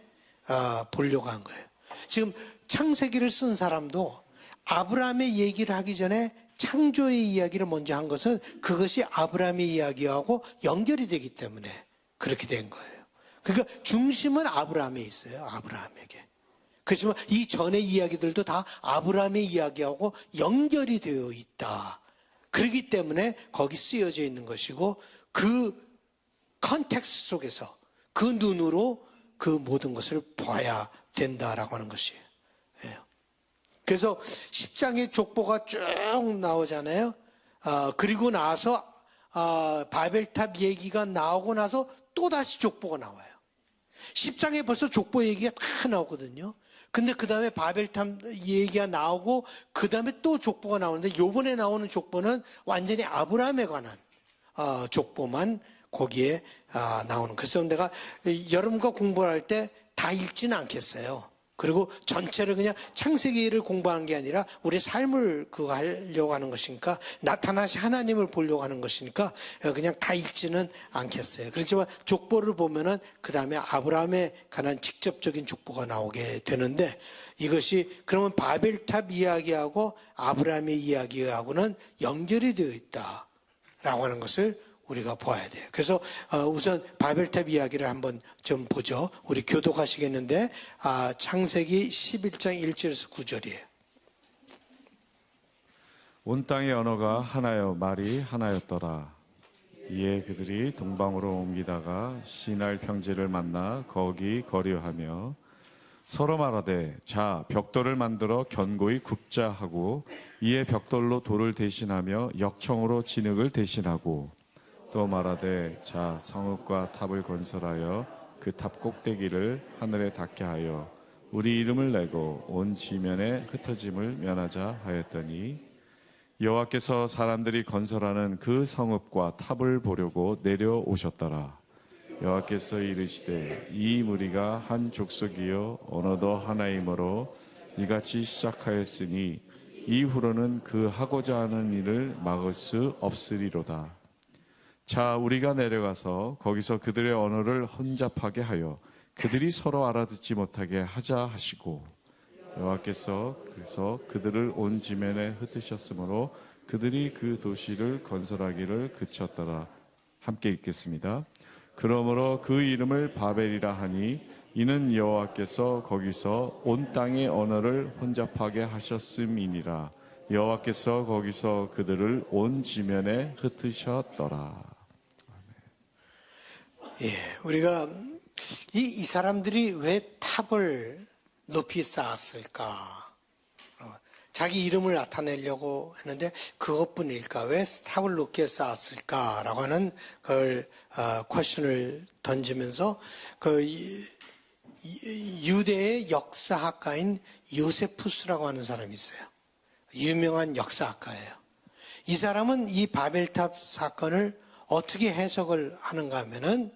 보려고 한 거예요. 지금 창세기를 쓴 사람도 아브라함의 얘기를 하기 전에 창조의 이야기를 먼저 한 것은 그것이 아브라함의 이야기하고 연결이 되기 때문에 그렇게 된 거예요. 그러니까 중심은 아브라함에 있어요. 아브라함에게. 그렇지만 이 전의 이야기들도 다 아브라함의 이야기하고 연결이 되어 있다. 그렇기 때문에 거기 쓰여져 있는 것이고 그 컨텍스트 속에서 그 눈으로 그 모든 것을 봐야 된다라고 하는 것이에요. 그래서 10장의 족보가 쭉 나오잖아요. 그리고 나서 바벨탑 얘기가 나오고 나서 또다시 족보가 나와요. 10장에 벌써 족보 얘기가 다 나오거든요. 근데 그 다음에 바벨탑 얘기가 나오고 그 다음에 또 족보가 나오는데 요번에 나오는 족보는 완전히 아브라함에 관한 족보만 거기에 나오는. 그래서 내가 여러분과 공부를 할 때 다 읽지는 않겠어요. 그리고 전체를 그냥 창세기를 공부하는 게 아니라 우리 삶을 그거 하려고 하는 것이니까 나타나신 하나님을 보려고 하는 것이니까 그냥 다 읽지는 않겠어요. 그렇지만 족보를 보면은 그 다음에 아브라함에 관한 직접적인 족보가 나오게 되는데 이것이 그러면 바벨탑 이야기하고 아브라함의 이야기하고는 연결이 되어 있다라고 하는 것을 우리가 보아야 돼요. 그래서 우선 바벨탑 이야기를 한번 좀 보죠. 우리 교독하시겠는데 창세기 11장 1절에서 9절이에요. 온 땅의 언어가 하나여 말이 하나였더라. 이에 그들이 동방으로 옮기다가 시날 평지를 만나 거기 거류하며 서로 말하되 자 벽돌을 만들어 견고히 굽자 하고 이에 벽돌로 돌을 대신하며 역청으로 진흙을 대신하고 또 말하되 자 성읍과 탑을 건설하여 그 탑 꼭대기를 하늘에 닿게 하여 우리 이름을 내고 온 지면에 흩어짐을 면하자 하였더니 여호와께서 사람들이 건설하는 그 성읍과 탑을 보려고 내려오셨더라. 여호와께서 이르시되 이 무리가 한 족속이요 언어도 하나이므로 이같이 시작하였으니 이후로는 그 하고자 하는 일을 막을 수 없으리로다. 자, 우리가 내려가서 거기서 그들의 언어를 혼잡하게 하여 그들이 서로 알아듣지 못하게 하자 하시고, 여호와께서 그래서 그들을 온 지면에 흩으셨으므로 그들이 그 도시를 건설하기를 그쳤더라. 함께 읽겠습니다. 그러므로 그 이름을 바벨이라 하니 이는 여호와께서 거기서 온 땅의 언어를 혼잡하게 하셨음이니라. 여호와께서 거기서 그들을 온 지면에 흩으셨더라. 예, 우리가 이 사람들이 왜 탑을 높이 쌓았을까? 자기 이름을 나타내려고 했는데 그것뿐일까? 왜 탑을 높게 쌓았을까라고 하는 그걸 퀘스천을 던지면서 그 유대의 역사학가인 요세푸스라고 하는 사람이 있어요. 유명한 역사학가예요. 이 사람은 이 바벨탑 사건을 어떻게 해석을 하는가 하면은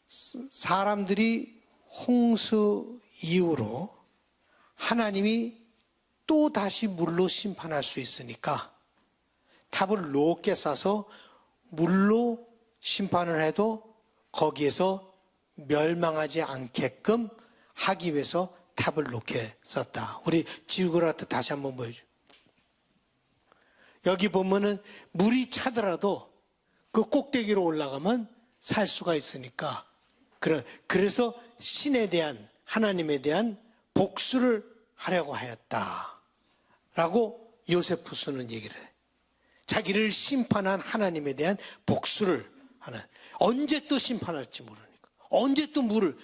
사람들이 홍수 이후로 하나님이 또 다시 물로 심판할 수 있으니까 탑을 높게 쌓아서 물로 심판을 해도 거기에서 멸망하지 않게끔 하기 위해서 탑을 높게 썼다. 우리 지구라트 다시 한번 보여줘. 여기 보면은 물이 차더라도 그 꼭대기로 올라가면 살 수가 있으니까 그래서 신에 대한 하나님에 대한 복수를 하려고 하였다라고 요세푸스는 얘기를 해. 자기를 심판한 하나님에 대한 복수를 하는. 언제 또 심판할지 모르니까. 언제 또 물을.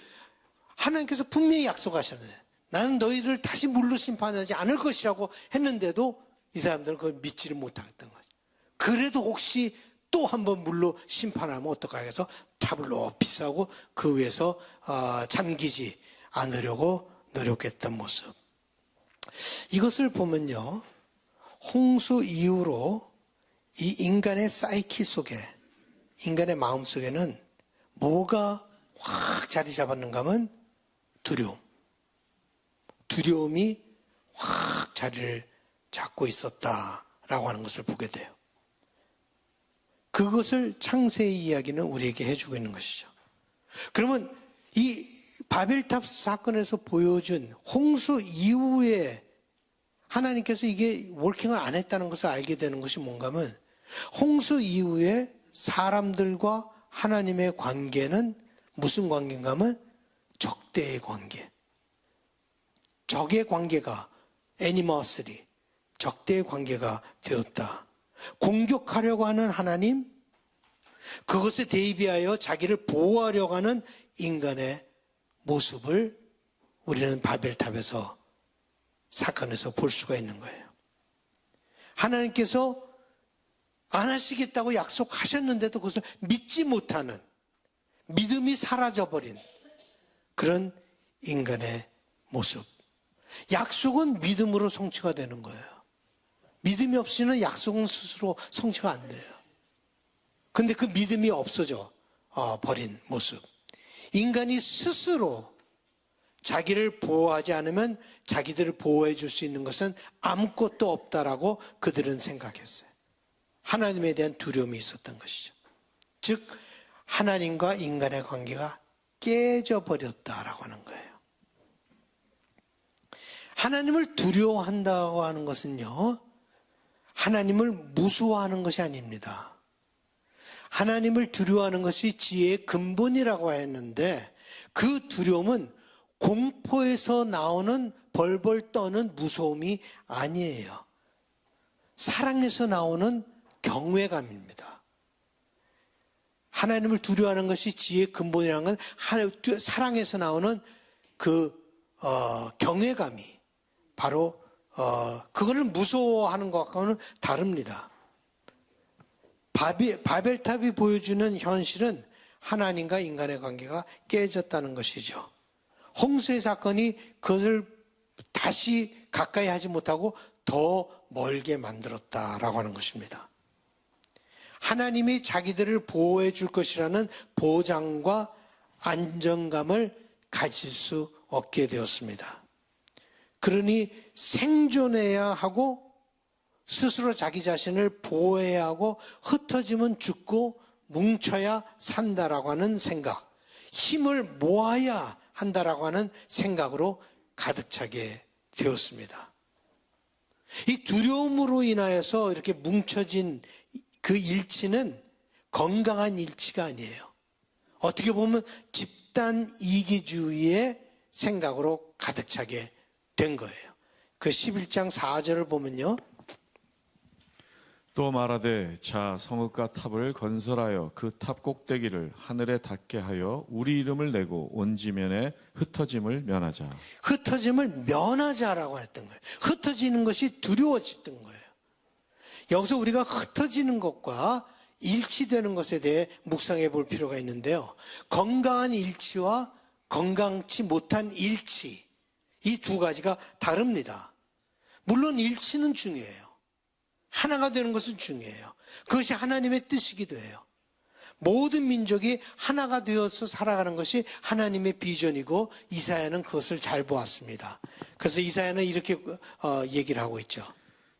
하나님께서 분명히 약속하셨는데 나는 너희를 다시 물로 심판하지 않을 것이라고 했는데도 이 사람들은 그걸 믿지를 못하겠던 거죠. 그래도 혹시 또 한 번 물로 심판하면 어떡하겠어 해서 탑을 높이 쌓고 그 위에서 잠기지 않으려고 노력했던 모습. 이것을 보면요, 홍수 이후로 이 인간의 사이키 속에, 인간의 마음 속에는 뭐가 확 자리 잡았는가 하면 두려움이 확 자리를 잡고 있었다라고 하는 것을 보게 돼요. 그것을 창세의 이야기는 우리에게 해주고 있는 것이죠. 그러면 이 바벨탑 사건에서 보여준 홍수 이후에 하나님께서 이게 워킹을 안 했다는 것을 알게 되는 것이 뭔가 하면 홍수 이후에 사람들과 하나님의 관계는 무슨 관계인가 하면 적대의 관계. 적의 관계가 애니머스리, 적대의 관계가 되었다. 공격하려고 하는 하나님, 그것에 대비하여 자기를 보호하려고 하는 인간의 모습을 우리는 바벨탑에서 사건에서 볼 수가 있는 거예요. 하나님께서 안 하시겠다고 약속하셨는데도 그것을 믿지 못하는, 믿음이 사라져버린 그런 인간의 모습. 약속은 믿음으로 성취가 되는 거예요. 믿음이 없이는 약속은 스스로 성취가 안 돼요. 근데 그 믿음이 없어져 버린 모습. 인간이 스스로 자기를 보호하지 않으면 자기들을 보호해 줄 수 있는 것은 아무것도 없다라고 그들은 생각했어요. 하나님에 대한 두려움이 있었던 것이죠. 즉 하나님과 인간의 관계가 깨져버렸다라고 하는 거예요. 하나님을 두려워한다고 하는 것은요, 하나님을 무서워하는 것이 아닙니다. 하나님을 두려워하는 것이 지혜의 근본이라고 했는데 그 두려움은 공포에서 나오는 벌벌 떠는 무서움이 아니에요. 사랑에서 나오는 경외감입니다. 하나님을 두려워하는 것이 지혜의 근본이라는 건 사랑에서 나오는 그 경외감이 바로 그거는 무서워하는 것과는 다릅니다. 바벨탑이 보여주는 현실은 하나님과 인간의 관계가 깨졌다는 것이죠. 홍수의 사건이 그것을 다시 가까이 하지 못하고 더 멀게 만들었다라고 하는 것입니다. 하나님이 자기들을 보호해 줄 것이라는 보장과 안정감을 가질 수 없게 되었습니다. 그러니 생존해야 하고 스스로 자기 자신을 보호해야 하고 흩어지면 죽고 뭉쳐야 산다라고 하는 생각, 힘을 모아야 한다라고 하는 생각으로 가득 차게 되었습니다. 이 두려움으로 인하여서 이렇게 뭉쳐진 그 일치는 건강한 일치가 아니에요. 어떻게 보면 집단 이기주의의 생각으로 가득 차게 된 거예요. 그 11장 4절을 보면요. 또 말하되 자 성읍과 탑을 건설하여 그 탑 꼭대기를 하늘에 닿게 하여 우리 이름을 내고 온 지면에 흩어짐을 면하자. 흩어짐을 면하자라고 했던 거예요. 흩어지는 것이 두려워졌던 거예요. 여기서 우리가 흩어지는 것과 일치되는 것에 대해 묵상해 볼 필요가 있는데요. 건강한 일치와 건강치 못한 일치, 이 두 가지가 다릅니다. 물론 일치는 중요해요. 하나가 되는 것은 중요해요. 그것이 하나님의 뜻이기도 해요. 모든 민족이 하나가 되어서 살아가는 것이 하나님의 비전이고 이사야는 그것을 잘 보았습니다. 그래서 이사야는 이렇게 얘기를 하고 있죠.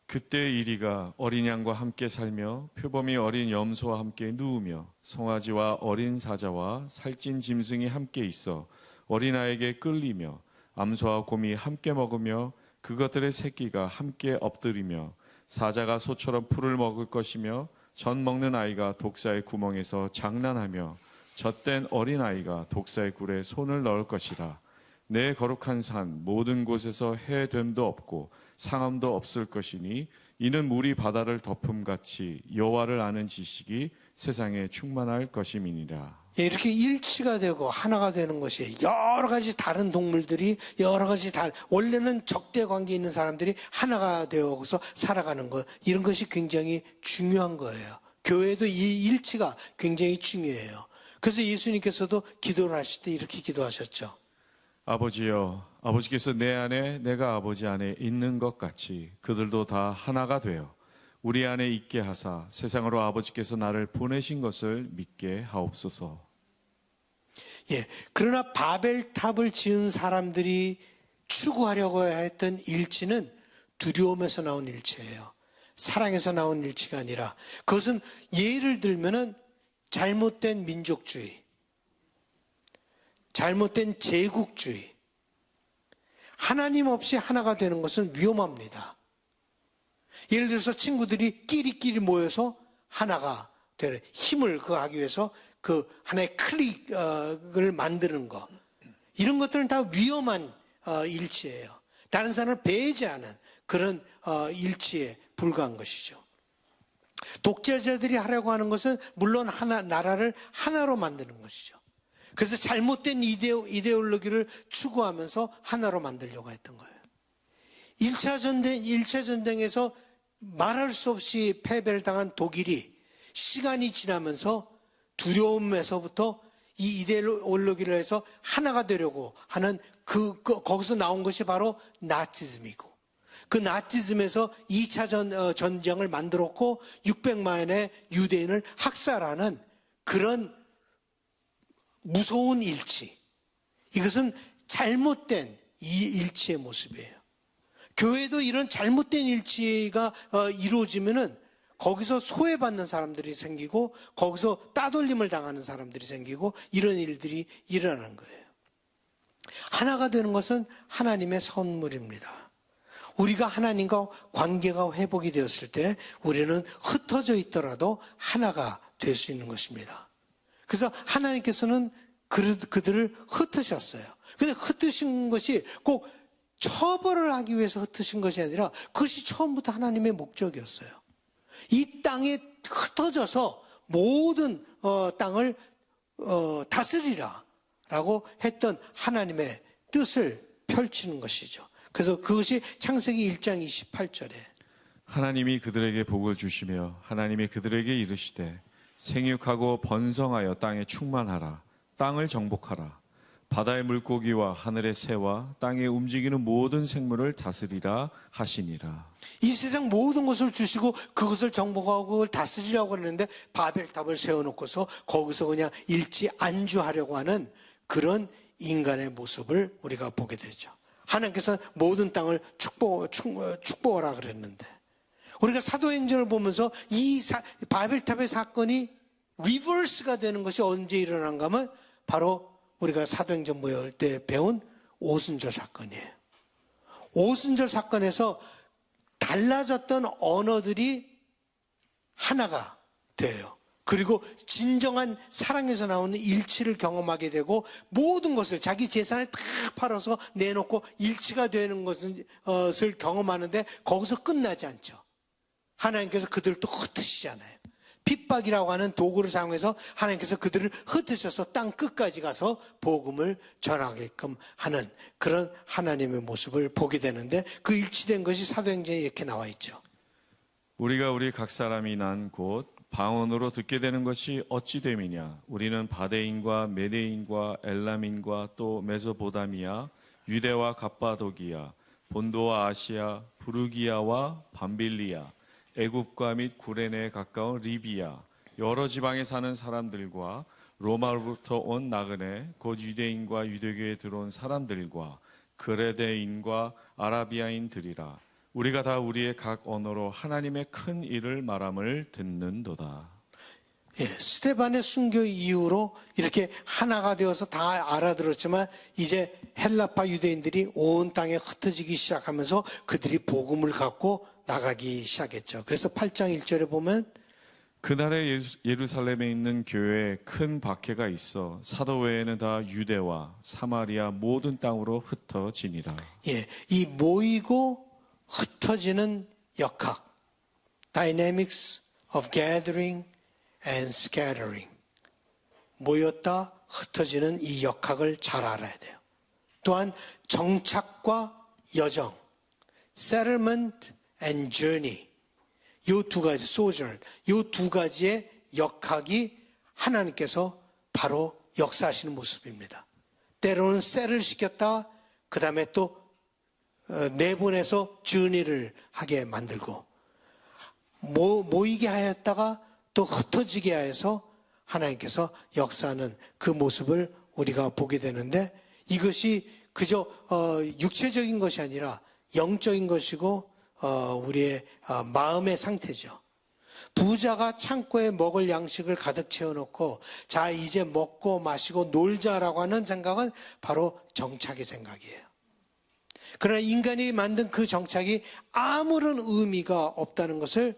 그때 이리가 어린 양과 함께 살며 표범이 어린 염소와 함께 누우며 송아지와 어린 사자와 살찐 짐승이 함께 있어 어린아이에게 끌리며 암소와 곰이 함께 먹으며 그것들의 새끼가 함께 엎드리며 사자가 소처럼 풀을 먹을 것이며 젖 먹는 아이가 독사의 구멍에서 장난하며 젖된 어린아이가 독사의 굴에 손을 넣을 것이라. 내 거룩한 산 모든 곳에서 해됨도 없고 상함도 없을 것이니 이는 물이 바다를 덮음같이 여호와를 아는 지식이 세상에 충만할 것임이니라. 이렇게 일치가 되고 하나가 되는 것이 여러 가지 다른 동물들이 여러 가지 원래는 적대 관계에 있는 사람들이 하나가 되어서 살아가는 것, 이런 것이 굉장히 중요한 거예요. 교회도 이 일치가 굉장히 중요해요. 그래서 예수님께서도 기도를 하실 때 이렇게 기도하셨죠. 아버지여, 아버지께서 내 안에 내가 아버지 안에 있는 것 같이 그들도 다 하나가 되어 우리 안에 있게 하사 세상으로 아버지께서 나를 보내신 것을 믿게 하옵소서. 예, 그러나 바벨탑을 지은 사람들이 추구하려고 했던 일치는 두려움에서 나온 일치예요. 사랑에서 나온 일치가 아니라, 그것은 예를 들면은 잘못된 민족주의, 잘못된 제국주의, 하나님 없이 하나가 되는 것은 위험합니다. 예를 들어서 친구들이 끼리끼리 모여서 하나가 되는 힘을 하기 위해서 그 하나의 클릭을 만드는 것, 이런 것들은 다 위험한 일치예요. 다른 사람을 배제하는 그런 일치에 불과한 것이죠. 독재자들이 하려고 하는 것은 물론 나라를 하나로 만드는 것이죠. 그래서 잘못된 이데올로기를 추구하면서 하나로 만들려고 했던 거예요. 1차 전쟁에서 말할 수 없이 패배를 당한 독일이 시간이 지나면서 두려움에서부터 이 이데올로기를 해서 하나가 되려고 하는 거기서 나온 것이 바로 나치즘이고, 그 나치즘에서 2차 전쟁을 만들었고 600만의 유대인을 학살하는 그런 무서운 일치, 이것은 잘못된 이 일치의 모습이에요. 교회도 이런 잘못된 일치가 이루어지면은 거기서 소외받는 사람들이 생기고 거기서 따돌림을 당하는 사람들이 생기고 이런 일들이 일어나는 거예요. 하나가 되는 것은 하나님의 선물입니다. 우리가 하나님과 관계가 회복이 되었을 때 우리는 흩어져 있더라도 하나가 될 수 있는 것입니다. 그래서 하나님께서는 그들을 흩으셨어요. 근데 흩으신 것이 꼭 처벌을 하기 위해서 흩으신 것이 아니라 그것이 처음부터 하나님의 목적이었어요. 이 땅에 흩어져서 모든 땅을 다스리라 라고 했던 하나님의 뜻을 펼치는 것이죠. 그래서 그것이 창세기 1장 28절에 하나님이 그들에게 복을 주시며 하나님이 그들에게 이르시되 생육하고 번성하여 땅에 충만하라. 땅을 정복하라. 바다의 물고기와 하늘의 새와 땅에 움직이는 모든 생물을 다스리라 하시니라. 이 세상 모든 것을 주시고 그것을 정복하고 다스리라고 하는데 바벨탑을 세워놓고서 거기서 그냥 일치 안주하려고 하는 그런 인간의 모습을 우리가 보게 되죠. 하나님께서 모든 땅을 축복하라 그랬는데 우리가 사도행전을 보면서 이 바벨탑의 사건이 리버스가 되는 것이 언제 일어난가 하면 바로 우리가 사도행전 모여올 때 배운 오순절 사건이에요. 오순절 사건에서 달라졌던 언어들이 하나가 돼요. 그리고 진정한 사랑에서 나오는 일치를 경험하게 되고 모든 것을 자기 재산을 다 팔아서 내놓고 일치가 되는 것을 경험하는데 거기서 끝나지 않죠. 하나님께서 그들을 또 흩으시잖아요. 핍박이라고 하는 도구를 사용해서 하나님께서 그들을 흩으셔서 땅 끝까지 가서 복음을 전하게끔 하는 그런 하나님의 모습을 보게 되는데 그 일치된 것이 사도행전에 이렇게 나와 있죠. 우리가 우리 각 사람이 난 곳 방언으로 듣게 되는 것이 어찌 됨이냐. 우리는 바데인과 메데인과 엘람인과 또 메소보다미아, 유대와 갑바도기아, 본도와 아시아, 부르기아와 밤빌리아, 애굽과 및 구레네에 가까운 리비아, 여러 지방에 사는 사람들과 로마로부터 온 나그네, 곧 유대인과 유대교에 들어온 사람들과 그레데인과 아라비아인들이라. 우리가 다 우리의 각 언어로 하나님의 큰 일을 말함을 듣는도다. 예, 스데반의 순교 이후로 이렇게 하나가 되어서 다 알아들었지만 이제 헬라파 유대인들이 온 땅에 흩어지기 시작하면서 그들이 복음을 갖고 나가기 시작했죠. 그래서 8장 1절에 보면 그날에 예루살렘에 있는 교회에 큰 박해가 있어 사도 외에는 다 유대와 사마리아 모든 땅으로 흩어지니라. 예, 이 모이고 흩어지는 역학, dynamics of gathering and scattering, 모였다 흩어지는 이 역학을 잘 알아야 돼요. 또한 정착과 여정, settlement and journey, 이 두 가지, sojourn, 이 두 가지의 역학이 하나님께서 바로 역사하시는 모습입니다. 때로는 셀을 시켰다, 그 다음에 또 내보내서 journey를 하게 만들고, 모이게 하였다가 또 흩어지게 하여서 하나님께서 역사하는 그 모습을 우리가 보게 되는데, 이것이 그저 육체적인 것이 아니라 영적인 것이고 우리의 마음의 상태죠. 부자가 창고에 먹을 양식을 가득 채워놓고 자 이제 먹고 마시고 놀자라고 하는 생각은 바로 정착의 생각이에요. 그러나 인간이 만든 그 정착이 아무런 의미가 없다는 것을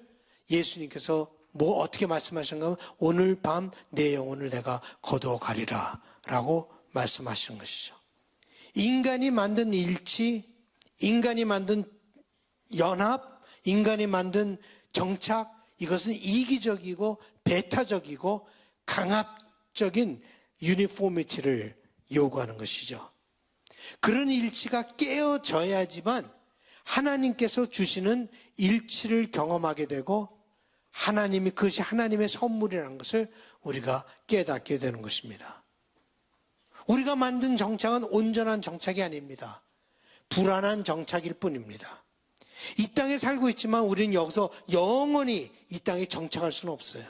예수님께서 어떻게 말씀하시는가 하면 오늘 밤 내 영혼을 내가 거두어 가리라 라고 말씀하시는 것이죠. 인간이 만든 일치, 인간이 만든 연합, 인간이 만든 정착, 이것은 이기적이고 배타적이고 강압적인 유니포미티를 요구하는 것이죠. 그런 일치가 깨어져야지만 하나님께서 주시는 일치를 경험하게 되고 하나님이 그것이 하나님의 선물이라는 것을 우리가 깨닫게 되는 것입니다. 우리가 만든 정착은 온전한 정착이 아닙니다. 불안한 정착일 뿐입니다. 이 땅에 살고 있지만 우리는 여기서 영원히 이 땅에 정착할 수는 없어요.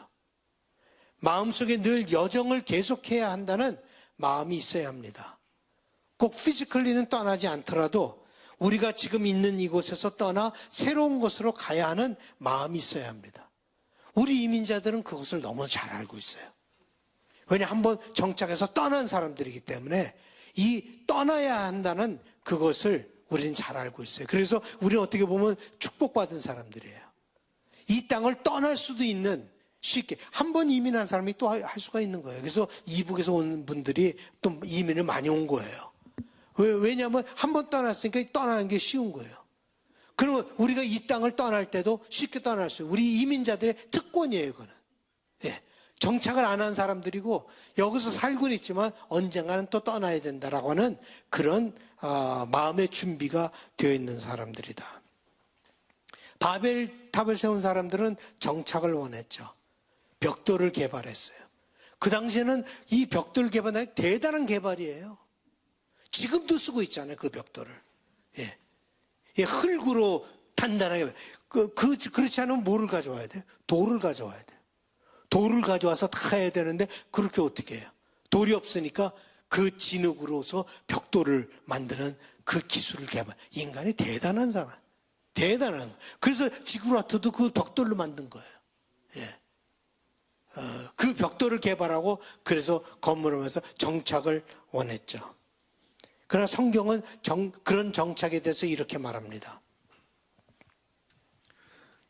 마음속에 늘 여정을 계속해야 한다는 마음이 있어야 합니다. 꼭 피지컬리는 떠나지 않더라도 우리가 지금 있는 이곳에서 떠나 새로운 곳으로 가야 하는 마음이 있어야 합니다. 우리 이민자들은 그것을 너무 잘 알고 있어요. 왜냐 한번 정착해서 떠난 사람들이기 때문에 이 떠나야 한다는 그것을 우리는 잘 알고 있어요. 그래서 우리는 어떻게 보면 축복받은 사람들이에요. 이 땅을 떠날 수도 있는 쉽게 한 번 이민한 사람이 또 할 수가 있는 거예요. 그래서 이북에서 온 분들이 또 이민을 많이 온 거예요. 왜냐하면 한 번 떠났으니까 떠나는 게 쉬운 거예요. 그러면 우리가 이 땅을 떠날 때도 쉽게 떠날 수 있어요. 우리 이민자들의 특권이에요, 이거는. 예. 정착을 안 한 사람들이고 여기서 살고는 있지만 언젠가는 또 떠나야 된다라고 하는 그런 마음의 준비가 되어 있는 사람들이다. 바벨탑을 세운 사람들은 정착을 원했죠. 벽돌을 개발했어요. 그 당시에는 이 벽돌 개발은 대단한 개발이에요. 지금도 쓰고 있잖아요, 그 벽돌을. 예. 예, 흙으로 단단하게. 그렇지 않으면 뭐를 가져와야 돼요? 돌을 가져와야 돼요. 돌을 가져와서 다 해야 되는데 그렇게 어떻게 해요? 돌이 없으니까 그 진흙으로서 벽돌을 만드는 그 기술을 개발. 인간이 대단한 사람. 대단한 거예요. 그래서 지구라트도 그 벽돌로 만든 거예요. 예. 그 벽돌을 개발하고 그래서 건물을 하면서 정착을 원했죠. 그러나 성경은 그런 정착에 대해서 이렇게 말합니다.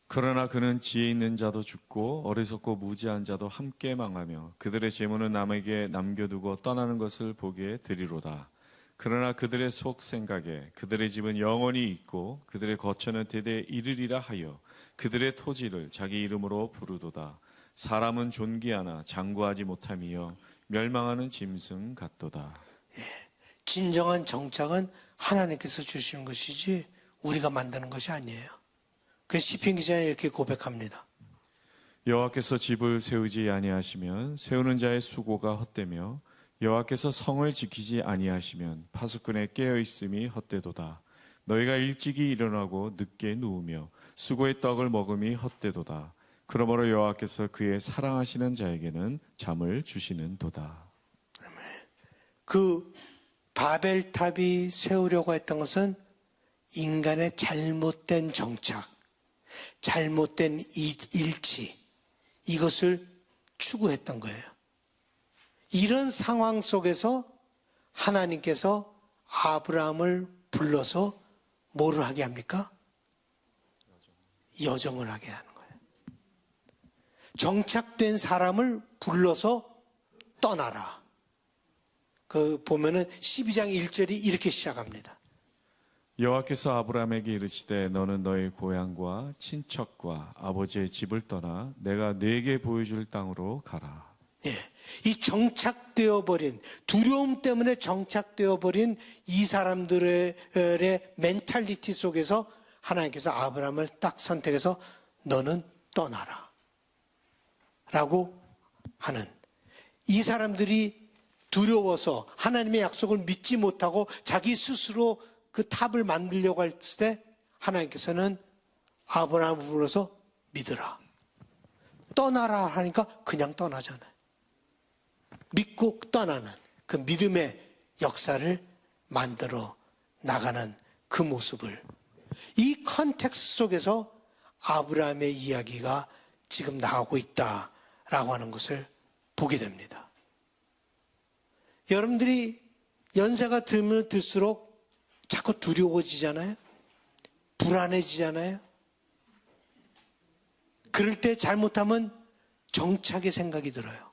그러나 그는 지혜 있는 자도 죽고 어리석고 무지한 자도 함께 망하며 그들의 재물은 남에게 남겨두고 떠나는 것을 보게 되리로다. 그러나 그들의 속 생각에 그들의 집은 영원히 있고 그들의 거처는 대대 이르리라 하여 그들의 토지를 자기 이름으로 부르도다. 사람은 존귀하나 장구하지 못함이여 멸망하는 짐승 같도다. 진정한 정착은 하나님께서 주시는 것이지 우리가 만드는 것이 아니에요. 그래서 시편 기자는 이렇게 고백합니다. 여호와께서 집을 세우지 아니하시면 세우는 자의 수고가 헛되며 여호와께서 성을 지키지 아니하시면 파수꾼의 깨어 있음이 헛되도다. 너희가 일찍이 일어나고 늦게 누우며 수고의 떡을 먹음이 헛되도다. 그러므로 여호와께서 그의 사랑하시는 자에게는 잠을 주시는도다. 그 바벨탑이 세우려고 했던 것은 인간의 잘못된 정착, 잘못된 일치, 이것을 추구했던 거예요. 이런 상황 속에서 하나님께서 아브라함을 불러서 뭐를 하게 합니까? 여정을 하게 하는 거예요. 정착된 사람을 불러서 떠나라. 그 보면은 12장 1절이 이렇게 시작합니다. 여호와께서 아브라함에게 이르시되 너는 너의 고향과 친척과 아버지의 집을 떠나 내가 네게 보여줄 땅으로 가라. 예, 이 정착되어 버린 두려움 때문에 정착되어 버린 이 사람들의 멘탈리티 속에서 하나님께서 아브라함을 딱 선택해서 너는 떠나라 라고 하는, 이 사람들이 두려워서 하나님의 약속을 믿지 못하고 자기 스스로 그 탑을 만들려고 할 때 하나님께서는 아브라함을 불러서 믿으라, 떠나라 하니까 그냥 떠나잖아요. 믿고 떠나는 그 믿음의 역사를 만들어 나가는 그 모습을, 이 컨텍스트 속에서 아브라함의 이야기가 지금 나오고 있다라고 하는 것을 보게 됩니다. 여러분들이 연세가 들면 들수록 자꾸 두려워지잖아요. 불안해지잖아요. 그럴 때 잘못하면 정착의 생각이 들어요.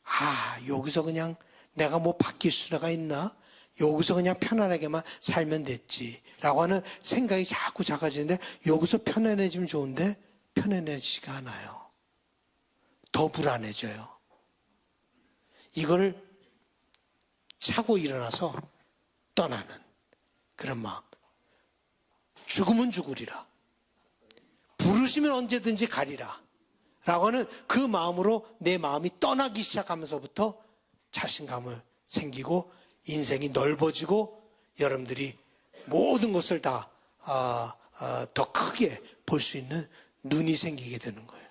아, 여기서 그냥 내가 뭐 바뀔 수가 있나? 여기서 그냥 편안하게만 살면 됐지 라고 하는 생각이 자꾸 작아지는데, 여기서 편안해지면 좋은데 편안해지지가 않아요. 더 불안해져요. 이걸 차고 일어나서 떠나는 그런 마음. 죽으면 죽으리라, 부르시면 언제든지 가리라 라고 하는 그 마음으로 내 마음이 떠나기 시작하면서부터 자신감을 생기고 인생이 넓어지고 여러분들이 모든 것을 다 더 크게 볼 수 있는 눈이 생기게 되는 거예요.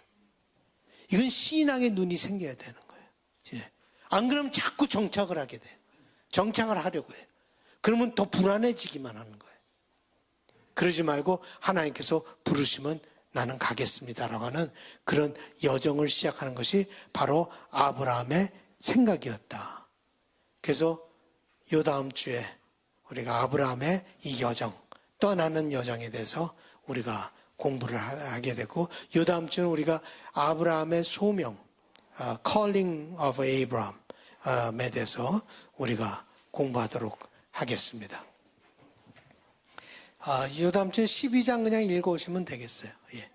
이건 신앙의 눈이 생겨야 되는 거예요. 안 그러면 자꾸 정착을 하게 돼요. 정착을 하려고 해요. 그러면 더 불안해지기만 하는 거예요. 그러지 말고 하나님께서 부르시면 나는 가겠습니다라고 하는 그런 여정을 시작하는 것이 바로 아브라함의 생각이었다. 그래서 요 다음 주에 우리가 아브라함의 이 여정, 떠나는 여정에 대해서 우리가 공부를 하게 되고, 요 다음 주는 우리가 아브라함의 소명, Calling of Abraham에 대해서 우리가 공부하도록 하겠습니다. 요 다음 주에 12장 그냥 읽어오시면 되겠어요. 예.